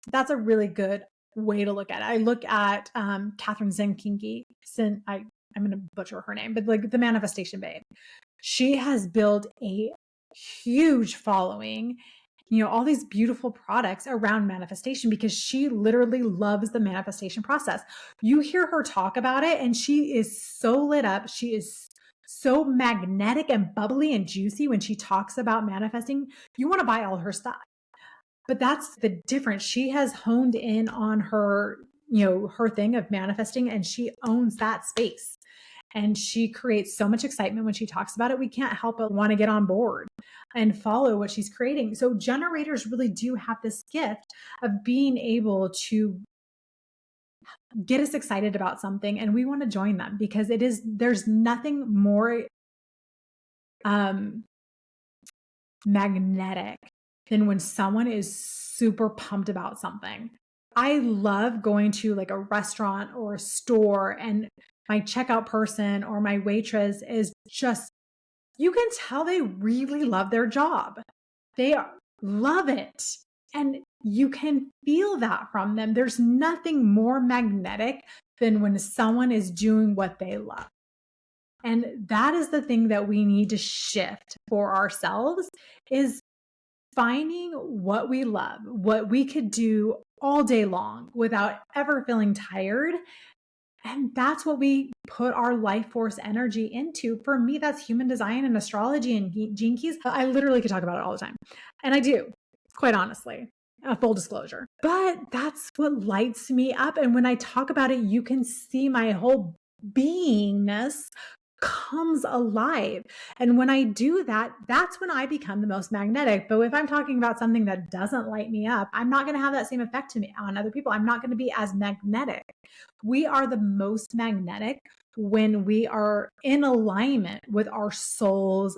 that's a really good way to look at it. I look at Catherine Zenkingi. I'm going to butcher her name, but like the manifestation babe. She has built a huge following, all these beautiful products around manifestation, because she literally loves the manifestation process. You hear her talk about it and she is so lit up. She is so magnetic and bubbly and juicy when she talks about manifesting. You want to buy all her stuff. But that's the difference. She has honed in on her, her thing of manifesting, and she owns that space. And she creates so much excitement when she talks about it. We can't help but want to get on board and follow what she's creating. So generators really do have this gift of being able to get us excited about something, and we want to join them because there's nothing more magnetic than when someone is super pumped about something. I love going to like a restaurant or a store, and my checkout person or my waitress is just, you can tell they really love their job. They love it. And you can feel that from them. There's nothing more magnetic than when someone is doing what they love. And that is the thing that we need to shift for ourselves, is finding what we love, what we could do all day long without ever feeling tired. And that's what we put our life force energy into. For me, that's human design and astrology and gene keys. I literally could talk about it all the time. And I do, quite honestly, full disclosure. But that's what lights me up. And when I talk about it, you can see my whole beingness comes alive. And when I do that, that's when I become the most magnetic. But if I'm talking about something that doesn't light me up, I'm not going to have that same effect to me on other people. I'm not going to be as magnetic. We are the most magnetic when we are in alignment with our soul's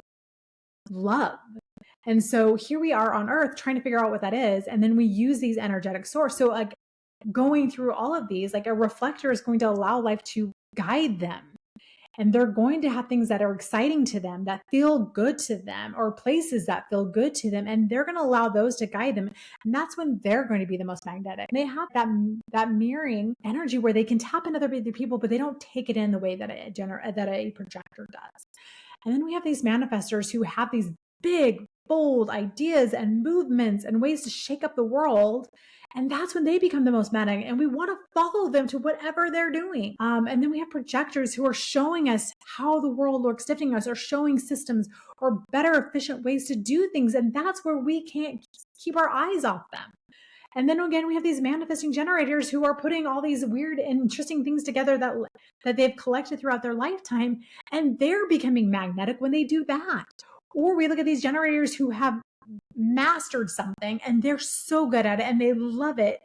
love. And so here we are on earth trying to figure out what that is. And then we use these energetic sources. So like going through all of these, like a reflector is going to allow life to guide them. And they're going to have things that are exciting to them, that feel good to them, or places that feel good to them. And they're going to allow those to guide them. And that's when they're going to be the most magnetic. They have that mirroring energy where they can tap into other people, but they don't take it in the way that a projector does. And then we have these manifestors who have these big, bold ideas and movements and ways to shake up the world. And that's when they become the most magnetic, and we want to follow them to whatever they're doing. And then we have projectors who are showing us how the world looks, gifting us, or showing systems or better, efficient ways to do things. And that's where we can't keep our eyes off them. And then again, we have these manifesting generators who are putting all these weird and interesting things together that they've collected throughout their lifetime, and they're becoming magnetic when they do that. Or we look at these generators who have mastered something and they're so good at it and they love it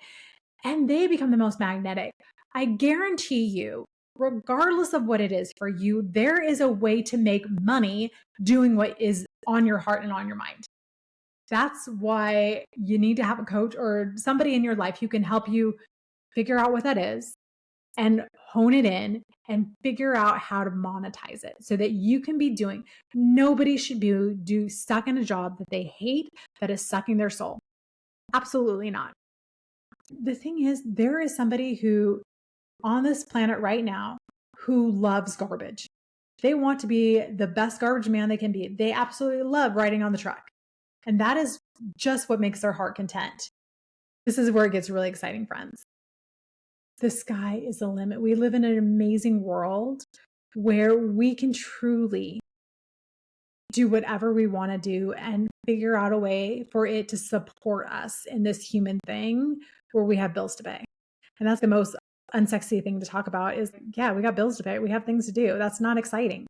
and they become the most magnetic. I guarantee you, regardless of what it is for you, there is a way to make money doing what is on your heart and on your mind. That's why you need to have a coach or somebody in your life who can help you figure out what that is and hone it in and figure out how to monetize it so that you can be doing. Nobody should be stuck in a job that they hate, that is sucking their soul. Absolutely not. The thing is, there is somebody who on this planet right now who loves garbage. They want to be the best garbage man they can be. They absolutely love riding on the truck. And that is just what makes their heart content. This is where it gets really exciting, friends. The sky is the limit. We live in an amazing world where we can truly do whatever we want to do and figure out a way for it to support us in this human thing where we have bills to pay. And that's the most unsexy thing to talk about is, yeah, we got bills to pay. We have things to do. That's not exciting.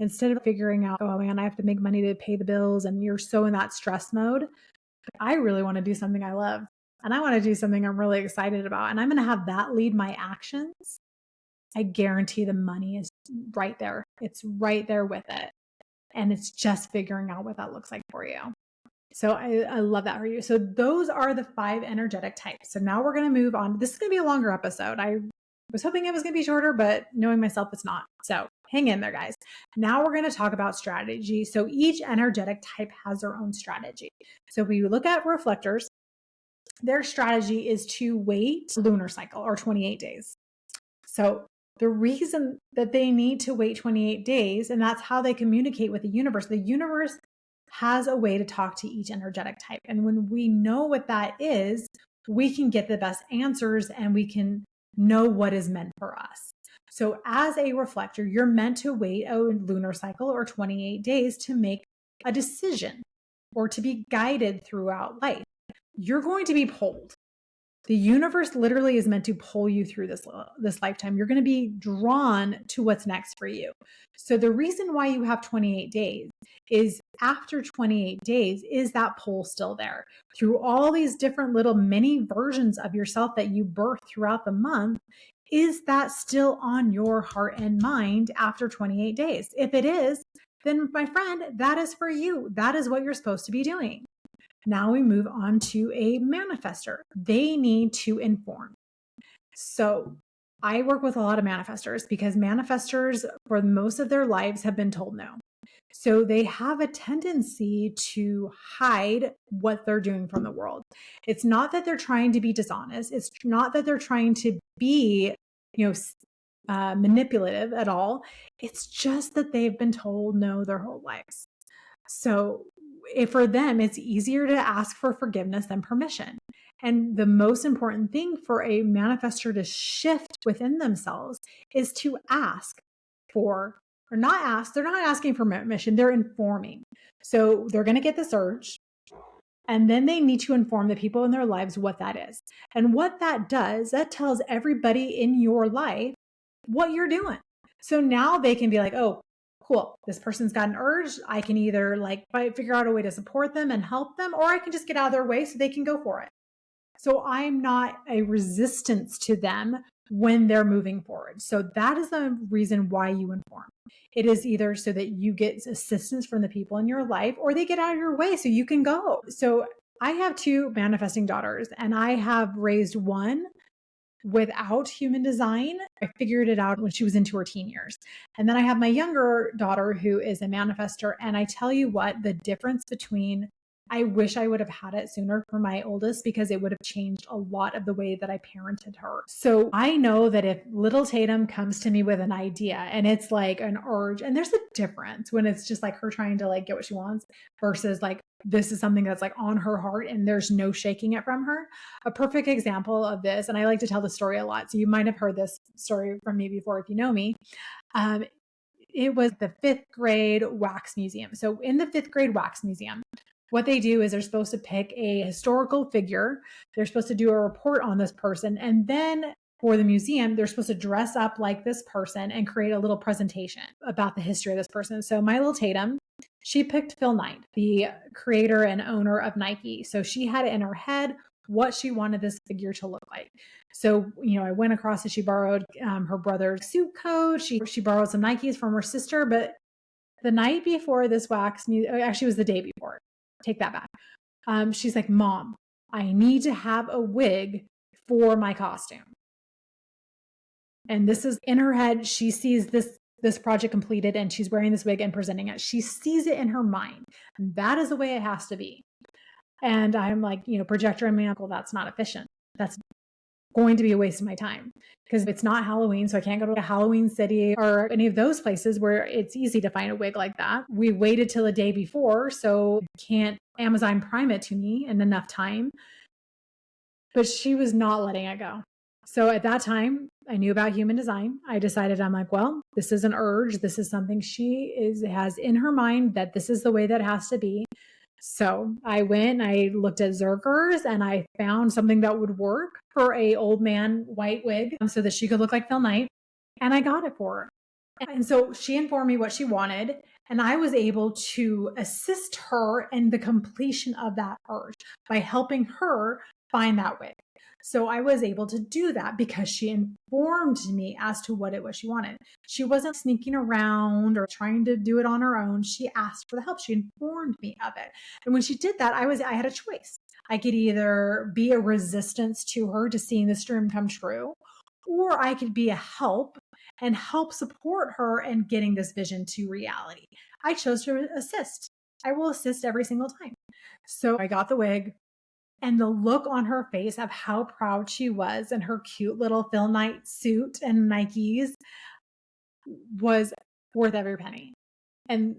Instead of figuring out, oh man, I have to make money to pay the bills, and you're so in that stress mode, I really want to do something I love. And I want to do something I'm really excited about. And I'm going to have that lead my actions. I guarantee the money is right there. It's right there with it. And it's just figuring out what that looks like for you. So I love that for you. So those are the 5 energetic types. So now we're going to move on. This is going to be a longer episode. I was hoping it was going to be shorter, but knowing myself, it's not. So hang in there, guys. Now we're going to talk about strategy. So each energetic type has their own strategy. So if we look at reflectors, their strategy is to wait lunar cycle or 28 days. So the reason that they need to wait 28 days, and that's how they communicate with the universe has a way to talk to each energetic type. And when we know what that is, we can get the best answers and we can know what is meant for us. So as a reflector, you're meant to wait a lunar cycle or 28 days to make a decision or to be guided throughout life. You're going to be pulled. The universe literally is meant to pull you through this lifetime. You're going to be drawn to what's next for you. So the reason why you have 28 days is after 28 days, is that pull still there? Through all these different little mini versions of yourself that you birth throughout the month, is that still on your heart and mind after 28 days? If it is, then my friend, that is for you. That is what you're supposed to be doing. Now we move on to a manifester. They need to inform. So I work with a lot of manifestors because manifestors for most of their lives have been told no. So they have a tendency to hide what they're doing from the world. It's not that they're trying to be dishonest. It's not that they're trying to be, manipulative at all. It's just that they've been told no their whole lives. So if for them, it's easier to ask for forgiveness than permission. And the most important thing for a manifestor to shift within themselves is to ask for, or not ask, they're not asking for permission, they're informing. So they're going to get this urge. And then they need to inform the people in their lives what that is. And what that does, that tells everybody in your life what you're doing. So now they can be like, oh, cool, this person's got an urge. I can either figure out a way to support them and help them, or I can just get out of their way so they can go for it. So I'm not a resistance to them when they're moving forward. So that is the reason why you inform. It is either so that you get assistance from the people in your life, or they get out of your way so you can go. So I have 2 manifesting daughters, and I have raised one without human design. I figured it out when she was into her teen years. And then I have my younger daughter who is a manifester. And I tell you what, the difference between, I wish I would have had it sooner for my oldest because it would have changed a lot of the way that I parented her. So I know that if little Tatum comes to me with an idea and it's like an urge, and there's a difference when it's just like her trying to get what she wants versus this is something that's on her heart and there's no shaking it from her. A perfect example of this, and I like to tell the story a lot, so you might have heard this story from me before if you know me. It was the 5th grade wax museum. So in the 5th grade wax museum, what they do is they're supposed to pick a historical figure. They're supposed to do a report on this person. And then for the museum, they're supposed to dress up like this person and create a little presentation about the history of this person. So my little Tatum, she picked Phil Knight, the creator and owner of Nike. So she had it in her head what she wanted this figure to look like. So, I went across and she borrowed her brother's suit coat. She borrowed some Nikes from her sister, but the night before this actually it was the day before. Take that back. She's like, Mom, I need to have a wig for my costume. And this is in her head. She sees this project completed and she's wearing this wig and presenting it. She sees it in her mind. And that is the way it has to be. And I'm like, projector and my uncle, that's not efficient. That's going to be a waste of my time because it's not Halloween. So I can't go to a Halloween City or any of those places where it's easy to find a wig like that. We waited till the day before, so can't Amazon Prime it to me in enough time. But she was not letting it go. So at that time, I knew about human design. I decided, I'm like, well, this is an urge. This is something she has in her mind that this is the way that it has to be. So I went and I looked at Zerkers and I found something that would work for a old man white wig so that she could look like Phil Knight. And I got it for her. And so she informed me what she wanted. And I was able to assist her in the completion of that urge by helping her find that wig. So I was able to do that because she informed me as to what it was she wanted. She wasn't sneaking around or trying to do it on her own. She asked for the help. She informed me of it. And when she did that, I had a choice. I could either be a resistance to her to seeing this dream come true, or I could be a help and help support her in getting this vision to reality. I chose to assist. I will assist every single time. So I got the wig. And the look on her face of how proud she was in her cute little Phil Knight suit and Nikes was worth every penny. And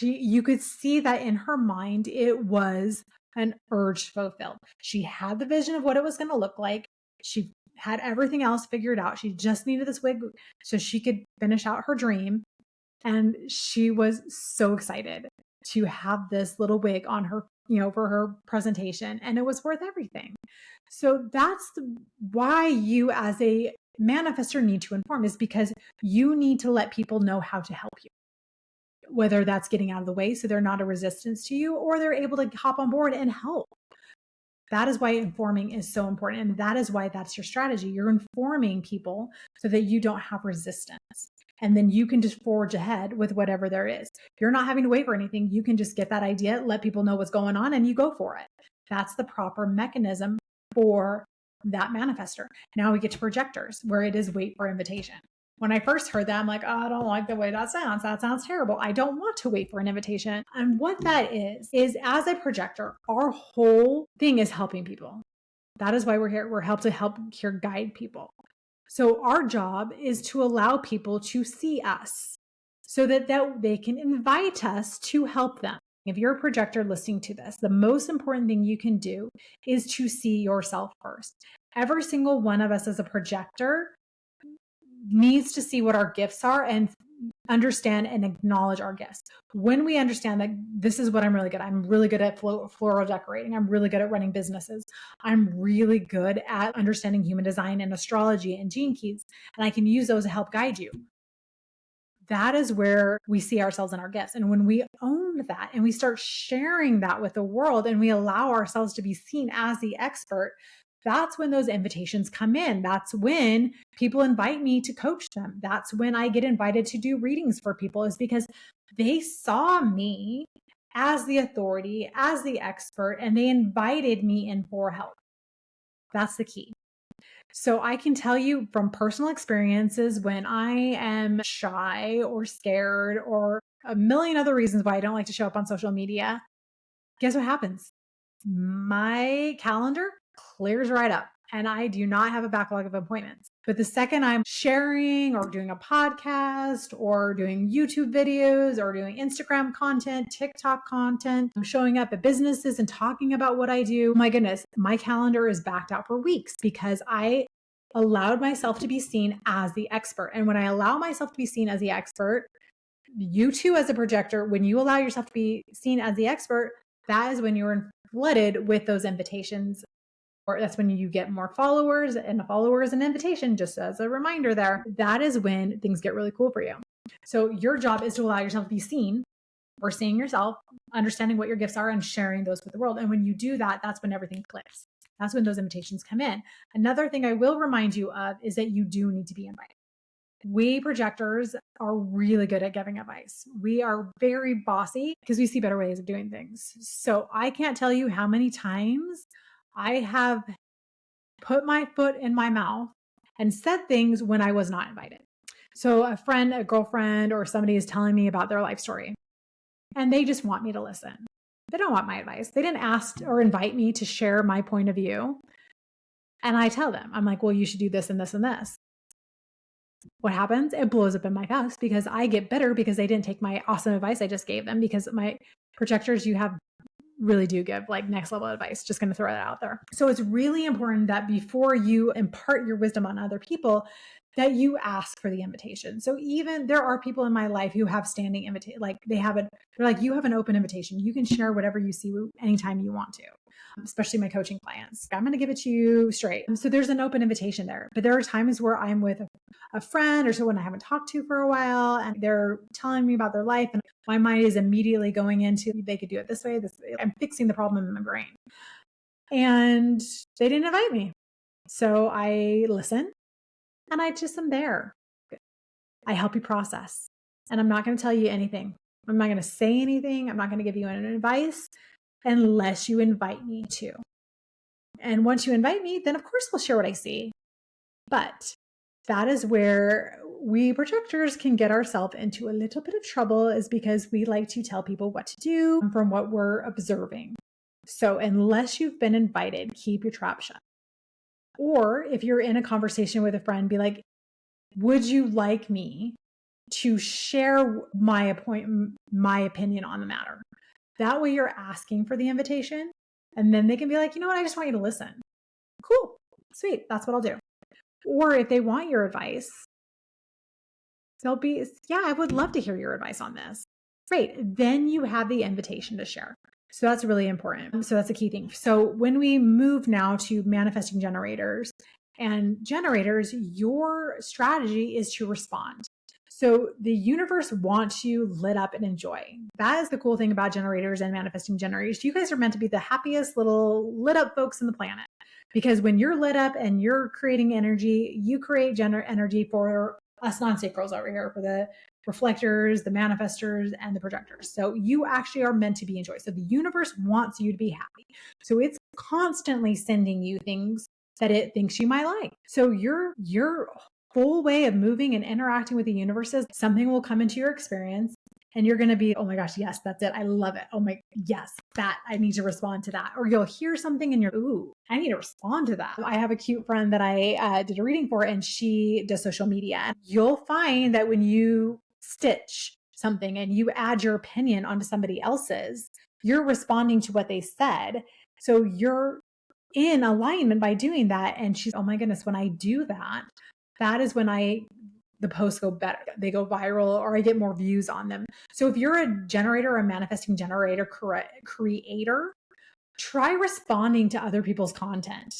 you could see that in her mind, it was an urge fulfilled. She had the vision of what it was going to look like. She had everything else figured out. She just needed this wig so she could finish out her dream. And she was so excited to have this little wig on her, for her presentation. And it was worth everything. So that's why you as a manifestor need to inform, is because you need to let people know how to help you. Whether that's getting out of the way so they're not a resistance to you, or they're able to hop on board and help. That is why informing is so important. And that is why that's your strategy. You're informing people so that you don't have resistance. And then you can just forge ahead with whatever there is. You're not having to wait for anything. You can just get that idea, let people know what's going on, and you go for it. That's the proper mechanism for that manifestor. Now we get to projectors, where it is wait for invitation. When I first heard that, I'm like, oh, I don't like the way that sounds. That sounds terrible. I don't want to wait for an invitation. And what that is as a projector, our whole thing is helping people. That is why we're here. We're help here guide people. So our job is to allow people to see us so that they can invite us to help them. If you're a projector listening to this, the most important thing you can do is to see yourself first. Every single one of us as a projector needs to see what our gifts are and understand and acknowledge our gifts. When we understand that this is what I'm really good at. I'm really good at floral decorating. I'm really good at running businesses. I'm really good at understanding human design and astrology and gene keys, and I can use those to help guide you. That is where we see ourselves and our gifts. And when we own that and we start sharing that with the world and we allow ourselves to be seen as the expert, that's when those invitations come in. That's when people invite me to coach them. That's when I get invited to do readings for people, is because they saw me as the authority, as the expert, and they invited me in for help. That's the key. So I can tell you from personal experiences, when I am shy or scared or a million other reasons why I don't like to show up on social media, guess what happens? My calendar clears right up and I do not have a backlog of appointments. But the second I'm sharing or doing a podcast or doing YouTube videos or doing Instagram content, TikTok content, I'm showing up at businesses and talking about what I do, my goodness, my calendar is backed out for weeks because I allowed myself to be seen as the expert. And when I allow myself to be seen as the expert, you too, as a projector, when you allow yourself to be seen as the expert, that is when you're flooded with those invitations, or that's when you get more followers, and a follower is an invitation, just as a reminder there. That is when things get really cool for you. So your job is to allow yourself to be seen, or seeing yourself, understanding what your gifts are and sharing those with the world. And when you do that, that's when everything clicks. That's when those invitations come in. Another thing I will remind you of is that you do need to be invited. We projectors are really good at giving advice. We are very bossy because we see better ways of doing things. So I can't tell you how many times I have put my foot in my mouth and said things when I was not invited. So a friend, a girlfriend, or somebody is telling me about their life story and they just want me to listen. They don't want my advice. They didn't ask or invite me to share my point of view. And I tell them, I'm like, well, you should do this and this and this. What happens? It blows up in my face because I get bitter because they didn't take my awesome advice I just gave them, because my projectors, really do give like next level advice. Just going to throw that out there. So it's really important that before you impart your wisdom on other people, that you ask for the invitation. So even there are people in my life who have standing invitation, like they're like, you have an open invitation. You can share whatever you see anytime you want to, especially my coaching clients. I'm going to give it to you straight. So there's an open invitation there. But there are times where I'm with a friend or someone I haven't talked to for a while, and they're telling me about their life, and my mind is immediately going into, they could do it this way, this way. I'm fixing the problem in my brain. And they didn't invite me. So I listen and I just am there. I help you process. And I'm not going to tell you anything. I'm not going to say anything. I'm not going to give you any advice unless you invite me to. And once you invite me, then of course we'll share what I see. But that is where we projectors can get ourselves into a little bit of trouble, is because we like to tell people what to do from what we're observing. So unless you've been invited, keep your trap shut. Or if you're in a conversation with a friend, be like, would you like me to share my opinion on the matter? That way you're asking for the invitation, and then they can be like, you know what, I just want you to listen. Cool, sweet, that's what I'll do. Or if they want your advice, they'll be, yeah, I would love to hear your advice on this. Great. Then you have the invitation to share. So that's really important. So that's a key thing. So when we move now to manifesting generators and generators, your strategy is to respond. So the universe wants you lit up and enjoy. That is the cool thing about generators and manifesting generators. You guys are meant to be the happiest little lit up folks on the planet. Because when you're lit up and you're creating energy, you create energy for us non-sacrals over here, for the reflectors, the manifestors, and the projectors. So you actually are meant to be enjoyed. So the universe wants you to be happy. So it's constantly sending you things that it thinks you might like. So your whole way of moving and interacting with the universe is something will come into your experience and you're going to be, oh my gosh, yes, that's it. I love it. Oh my, yes, that I need to respond to that. Or you'll hear something and you're, ooh, I need to respond to that. I have a cute friend that I did a reading for, and she does social media. And you'll find that when you stitch something and you add your opinion onto somebody else's, you're responding to what they said. So you're in alignment by doing that. And she's, oh my goodness, when I do that, that is when the posts go better. They go viral, or I get more views on them. So if you're a generator or a manifesting generator creator, try responding to other people's content,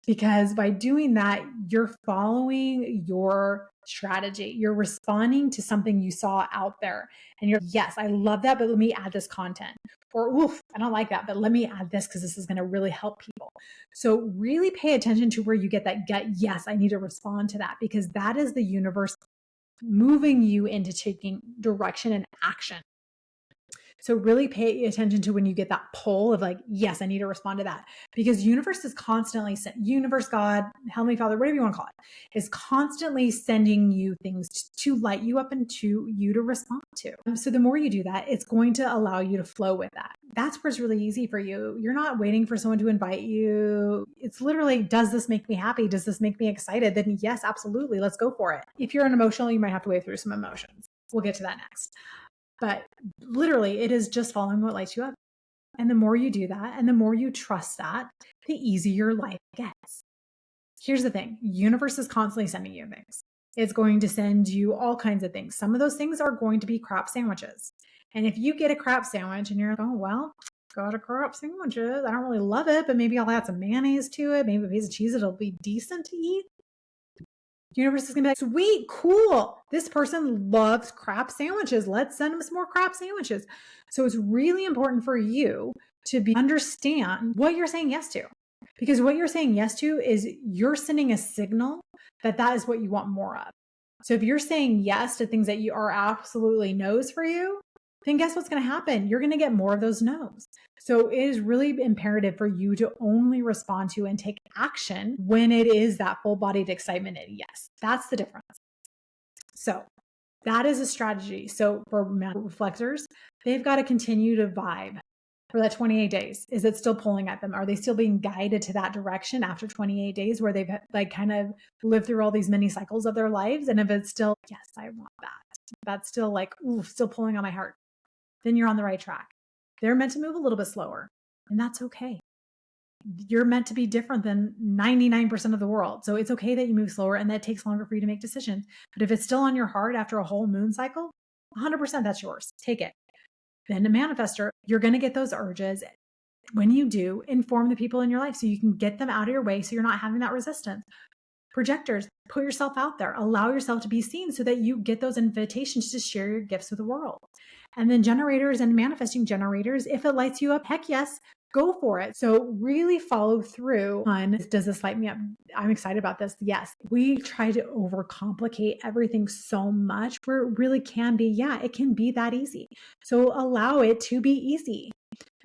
because by doing that, you're following your strategy. You're responding to something you saw out there and you're, yes, I love that, but let me add this content. Or, oof, I don't like that, but let me add this because this is going to really help people. So really pay attention to where you get that gut. Yes, I need to respond to that, because that is the universe moving you into taking direction and action. So really pay attention to when you get that pull of like, yes, I need to respond to that, because universe is constantly, universe, God, Heavenly Father, whatever you want to call it, is constantly sending you things to light you up and to you to respond to. So the more you do that, it's going to allow you to flow with that. That's where it's really easy for you. You're not waiting for someone to invite you. It's literally, does this make me happy? Does this make me excited? Then yes, absolutely. Let's go for it. If you're an emotional, you might have to wade through some emotions. We'll get to that next. But literally, it is just following what lights you up. And the more you do that, and the more you trust that, the easier life gets. Here's the thing. Universe is constantly sending you things. It's going to send you all kinds of things. Some of those things are going to be crap sandwiches. And if you get a crap sandwich and you're like, oh, well, got a crap sandwiches. I don't really love it, but maybe I'll add some mayonnaise to it. Maybe a piece of cheese. It'll be decent to eat. Universe is going to be like, sweet, cool. This person loves crap sandwiches. Let's send them some more crap sandwiches. So it's really important for you to understand what you're saying yes to, because what you're saying yes to is you're sending a signal that that is what you want more of. So if you're saying yes to things that you are absolutely no's for you, then guess what's going to happen? You're going to get more of those no's. So it is really imperative for you to only respond to and take action when it is that full-bodied excitement and yes. That's the difference. So that is a strategy. So for reflectors, they've got to continue to vibe for that 28 days. Is it still pulling at them? Are they still being guided to that direction after 28 days where they've like kind of lived through all these mini cycles of their lives? And if it's still, yes, I want that. That's still like, ooh, still pulling on my heart. Then you're on the right track. They're meant to move a little bit slower, and that's okay. You're meant to be different than 99% of the world. So it's okay that you move slower and that takes longer for you to make decisions. But if it's still on your heart after a whole moon cycle, 100% that's yours. Take it. Then a manifestor, you're going to get those urges. When you do, inform the people in your life so you can get them out of your way so you're not having that resistance. Projectors, put yourself out there. Allow yourself to be seen so that you get those invitations to share your gifts with the world. And then generators and manifesting generators, if it lights you up, heck yes, go for it. So really follow through on, does this light me up? I'm excited about this. Yes. We try to overcomplicate everything so much where it really can be, yeah, it can be that easy. So allow it to be easy.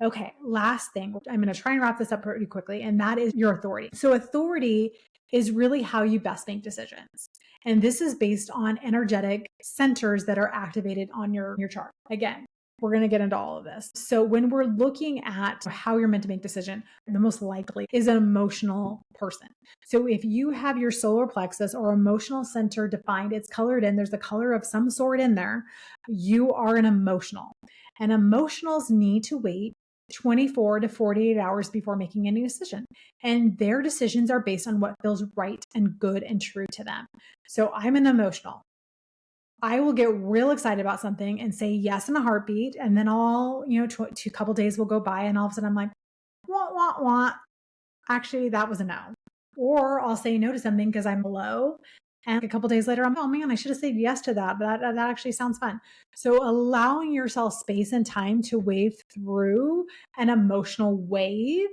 Okay, last thing. I'm going to try and wrap this up pretty quickly, and that is your authority. So authority is really how you best make decisions. And this is based on energetic centers that are activated on your chart. Again, we're going to get into all of this. So when we're looking at how you're meant to make decision, the most likely is an emotional person. So if you have your solar plexus or emotional center defined, it's colored in, there's a color of some sort in there, you are an emotional. And emotionals need to wait 24 to 48 hours before making any decision. And their decisions are based on what feels right and good and true to them. So I'm an emotional. I will get real excited about something and say yes in a heartbeat. And then a couple days will go by and all of a sudden I'm like, wah, wah, wah. Actually, that was a no. Or I'll say no to something because I'm low. And a couple days later, oh man, I should have said yes to that. But that actually sounds fun. So allowing yourself space and time to wave through an emotional wave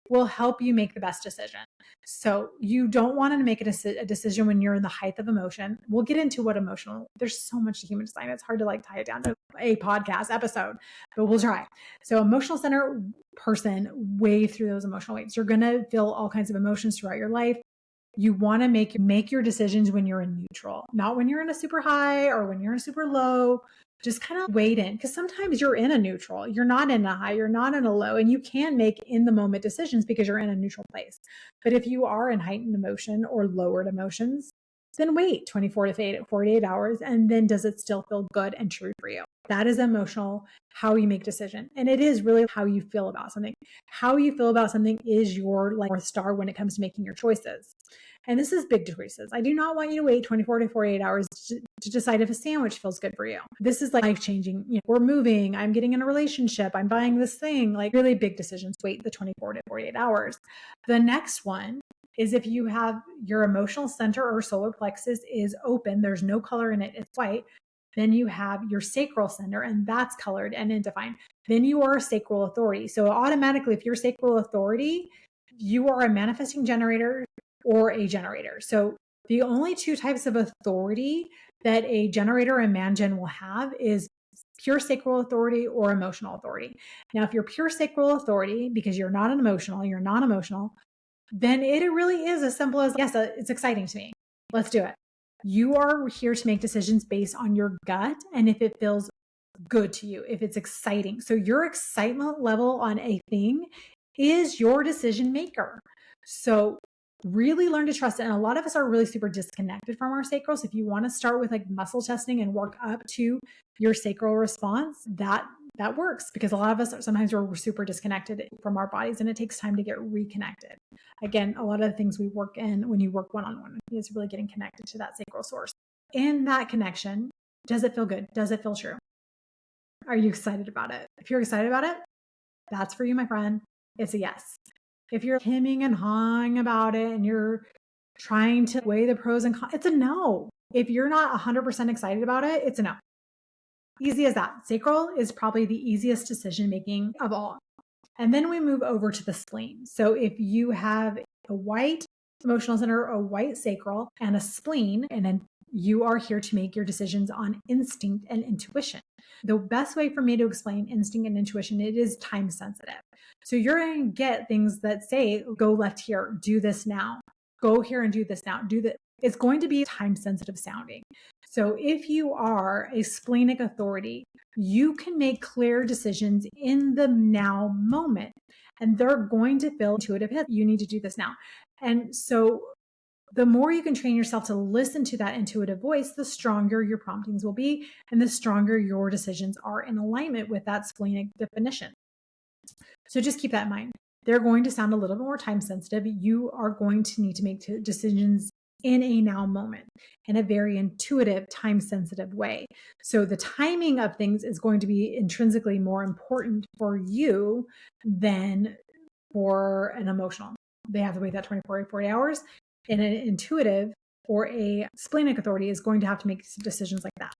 will help you make the best decision. So you don't want to make a decision when you're in the height of emotion. We'll get into what emotional, there's so much to human design. It's hard to tie it down to a podcast episode, but we'll try. So emotional center person, wave through those emotional waves. You're going to feel all kinds of emotions throughout your life. You want to make your decisions when you're in neutral, not when you're in a super high or when you're in a super low. Just kind of wade in, because sometimes you're in a neutral, you're not in a high, you're not in a low, and you can make in the moment decisions because you're in a neutral place. But if you are in heightened emotion or lowered emotions, then wait 24 to 48 hours. And then does it still feel good and true for you? That is emotional, how you make decision. And it is really how you feel about something. How you feel about something is your North Star when it comes to making your choices. And this is big choices. I do not want you to wait 24 to 48 hours to decide if a sandwich feels good for you. This is life-changing. We're moving, I'm getting in a relationship, I'm buying this thing, really big decisions. Wait the 24 to 48 hours. The next one is if you have your emotional center or solar plexus is open, there's no color in it, it's white. Then you have your sacral center, and that's colored and undefined. Then you are a sacral authority. So automatically, if you're sacral authority, you are a manifesting generator or a generator. So the only two types of authority that a generator and man-gen will have is pure sacral authority or emotional authority. Now, if you're pure sacral authority, because you're not an emotional, you're non-emotional, then it really is as simple as, yes, it's exciting to me. Let's do it. You are here to make decisions based on your gut and if it feels good to you, if it's exciting. So your excitement level on a thing is your decision maker. So really learn to trust it. And a lot of us are really super disconnected from our sacral. So if you want to start with muscle testing and work up to your sacral response, that works, because a lot of us sometimes we're super disconnected from our bodies and it takes time to get reconnected. Again, a lot of the things we work in when you work one-on-one is really getting connected to that sacral source. In that connection, does it feel good? Does it feel true? Are you excited about it? If you're excited about it, that's for you, my friend. It's a yes. If you're hemming and hawing about it and you're trying to weigh the pros and cons, it's a no. If you're not 100% excited about it, it's a no. Easy as that. Sacral is probably the easiest decision making of all. And then we move over to the spleen. So if you have a white emotional center, a white sacral, and a spleen, and then you are here to make your decisions on instinct and intuition. The best way for me to explain instinct and intuition, it is time sensitive. So you're going to get things that say, go left here, do this now, go here and do this now, do that. It's going to be time sensitive sounding. So if you are a splenic authority, you can make clear decisions in the now moment, and they're going to feel intuitive. You need to do this now. And so the more you can train yourself to listen to that intuitive voice, the stronger your promptings will be, and the stronger your decisions are in alignment with that splenic definition. So just keep that in mind. They're going to sound a little bit more time sensitive. You are going to need to make decisions in a now moment in a very intuitive, time sensitive way. So the timing of things is going to be intrinsically more important for you than for an emotional. They have to wait that 24 to 40 hours. And an intuitive or a splenic authority is going to have to make decisions like that.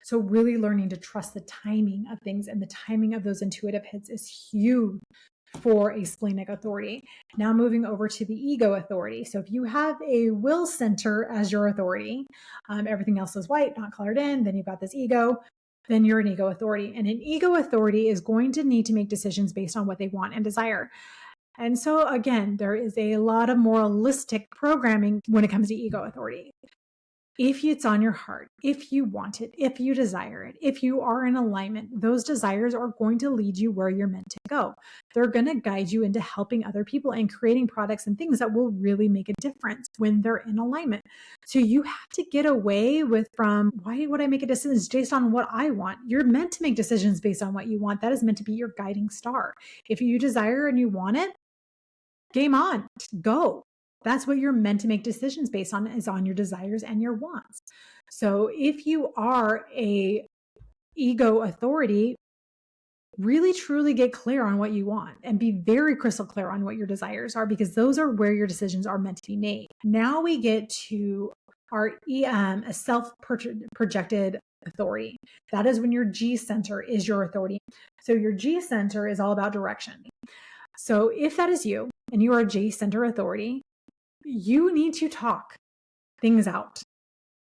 So really learning to trust the timing of things, and the timing of those intuitive hits is huge for a splenic authority. Now moving over to the ego authority. So if you have a will center as your authority, everything else is white, not colored in, then you've got this ego, then you're an ego authority. And an ego authority is going to need to make decisions based on what they want and desire. And so again, there is a lot of moralistic programming when it comes to ego authority. If it's on your heart, if you want it, if you desire it, if you are in alignment, those desires are going to lead you where you're meant to go. They're going to guide you into helping other people and creating products and things that will really make a difference when they're in alignment. So you have to get away from why would I make a decision based on what I want? You're meant to make decisions based on what you want. That is meant to be your guiding star. If you desire and you want it, game on, go. That's what you're meant to make decisions based on, is on your desires and your wants. So if you are a ego authority, really truly get clear on what you want and be very crystal clear on what your desires are, because those are where your decisions are meant to be made. Now we get to our a self-projected authority. That is when your G center is your authority. So your G center is all about direction. So if that is you and you are a G center authority, you need to talk things out.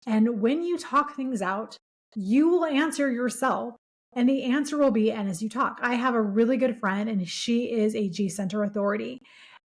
And when you talk things out, you will answer yourself. And the answer will be, and as you talk, I have a really good friend and she is a G center authority.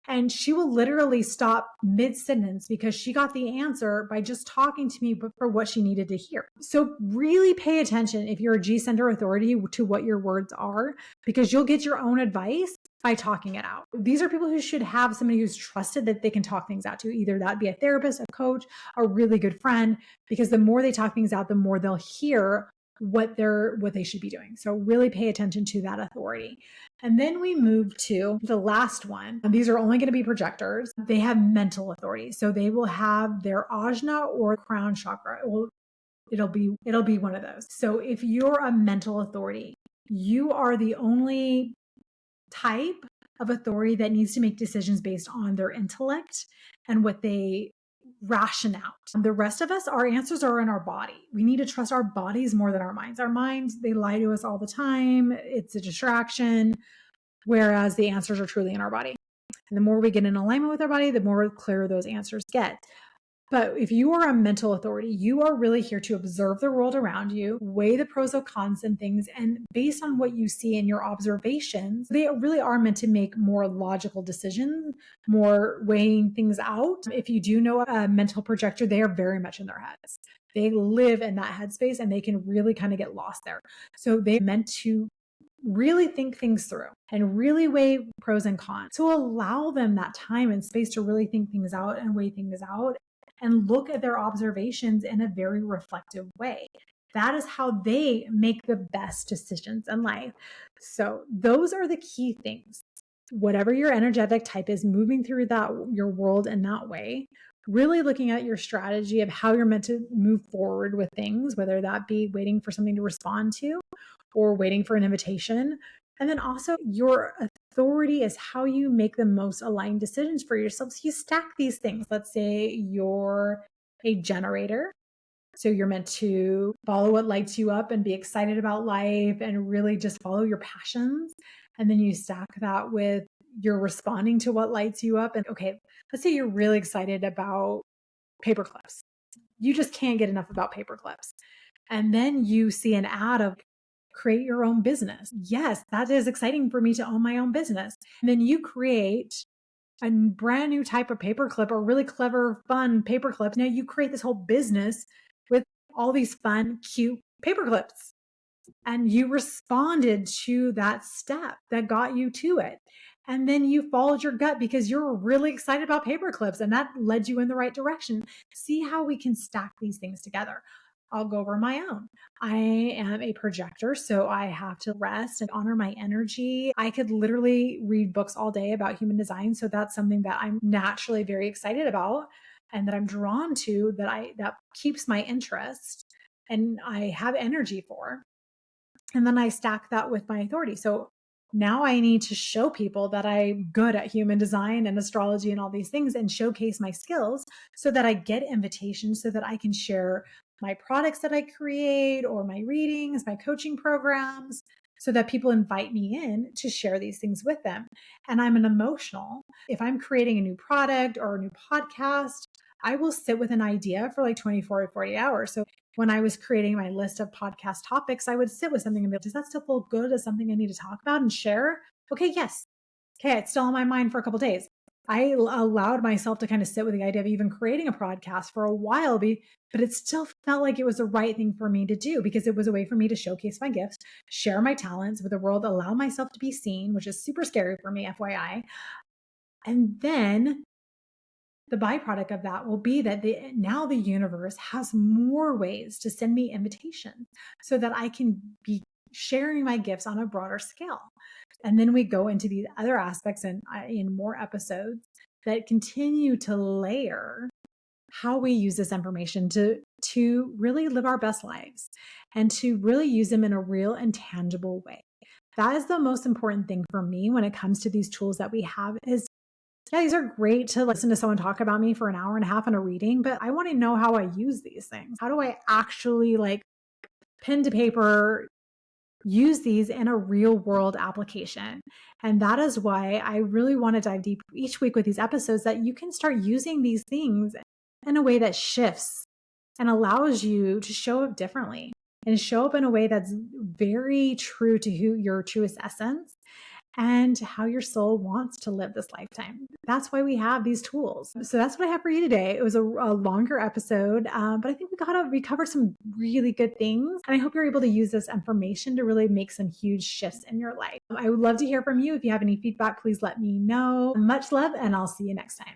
And she will literally stop mid-sentence because she got the answer by just talking to me, but for what she needed to hear. So really pay attention, if you're a G center authority, to what your words are, because you'll get your own advice by talking it out. These are people who should have somebody who's trusted that they can talk things out to. Either that be a therapist, a coach, a really good friend, because the more they talk things out, the more they'll hear what they should be doing. So really pay attention to that authority. And then we move to the last one. And these are only going to be projectors. They have mental authority. So they will have their ajna or crown chakra. It'll be one of those. So if you're a mental authority, you are the only type of authority that needs to make decisions based on their intellect and what they ration out. The rest of us, our answers are in our body. We need to trust our bodies more than our minds. Our minds, they lie to us all the time. It's a distraction, whereas the answers are truly in our body. And the more we get in alignment with our body, the more clear those answers get. But if you are a mental authority, you are really here to observe the world around you, weigh the pros and cons and things, and based on what you see in your observations, they really are meant to make more logical decisions, more weighing things out. If you do know a mental projector, they are very much in their heads. They live in that headspace and they can really kind of get lost there. So they're meant to really think things through and really weigh pros and cons. So allow them that time and space to really think things out and weigh things out and look at their observations in a very reflective way. That is how they make the best decisions in life. So those are the key things. Whatever your energetic type is, moving through your world in that way, really looking at your strategy of how you're meant to move forward with things, whether that be waiting for something to respond to or waiting for an invitation. And then also your authority is how you make the most aligned decisions for yourself. So you stack these things. Let's say you're a generator. So you're meant to follow what lights you up and be excited about life and really just follow your passions. And then you stack that with you're responding to what lights you up. And okay, let's say you're really excited about paper clips. You just can't get enough about paper clips. And then you see an ad of create your own business. Yes, that is exciting for me to own my own business. And then you create a brand new type of paperclip, or really clever, fun paperclips. Now you create this whole business with all these fun, cute paperclips. And you responded to that step that got you to it. And then you followed your gut because you're really excited about paperclips and that led you in the right direction. See how we can stack these things together. I'll go over my own. I am a projector, so I have to rest and honor my energy. I could literally read books all day about human design. So that's something that I'm naturally very excited about and that I'm drawn to, that keeps my interest and I have energy for. And then I stack that with my authority. So now I need to show people that I'm good at human design and astrology and all these things and showcase my skills so that I get invitations so that I can share my products that I create or my readings, my coaching programs, so that people invite me in to share these things with them. And I'm an emotional. If I'm creating a new product or a new podcast, I will sit with an idea for like 24 or 40 hours. So when I was creating my list of podcast topics, I would sit with something and be like, does that still feel good as something I need to talk about and share? Okay, yes. Okay, it's still on my mind for a couple of days. I allowed myself to kind of sit with the idea of even creating a podcast for a while, but it still felt like it was the right thing for me to do because it was a way for me to showcase my gifts, share my talents with the world, allow myself to be seen, which is super scary for me, FYI. And then the byproduct of that will be that now the universe has more ways to send me invitations so that I can be sharing my gifts on a broader scale. And then we go into these other aspects in more episodes that continue to layer how we use this information to really live our best lives and to really use them in a real and tangible way. That is the most important thing for me when it comes to these tools that we have is yeah, these are great to listen to someone talk about me for an hour and a half in a reading, but I want to know how I use these things. How do I actually like pen to paper use these in a real world application? And that is why I really want to dive deep each week with these episodes that you can start using these things in a way that shifts and allows you to show up differently and show up in a way that's very true to who your truest essence and how your soul wants to live this lifetime. That's why we have these tools. So that's what I have for you today. It was a longer episode, but I think we covered some really good things. And I hope you're able to use this information to really make some huge shifts in your life. I would love to hear from you. If you have any feedback, please let me know. Much love, and I'll see you next time.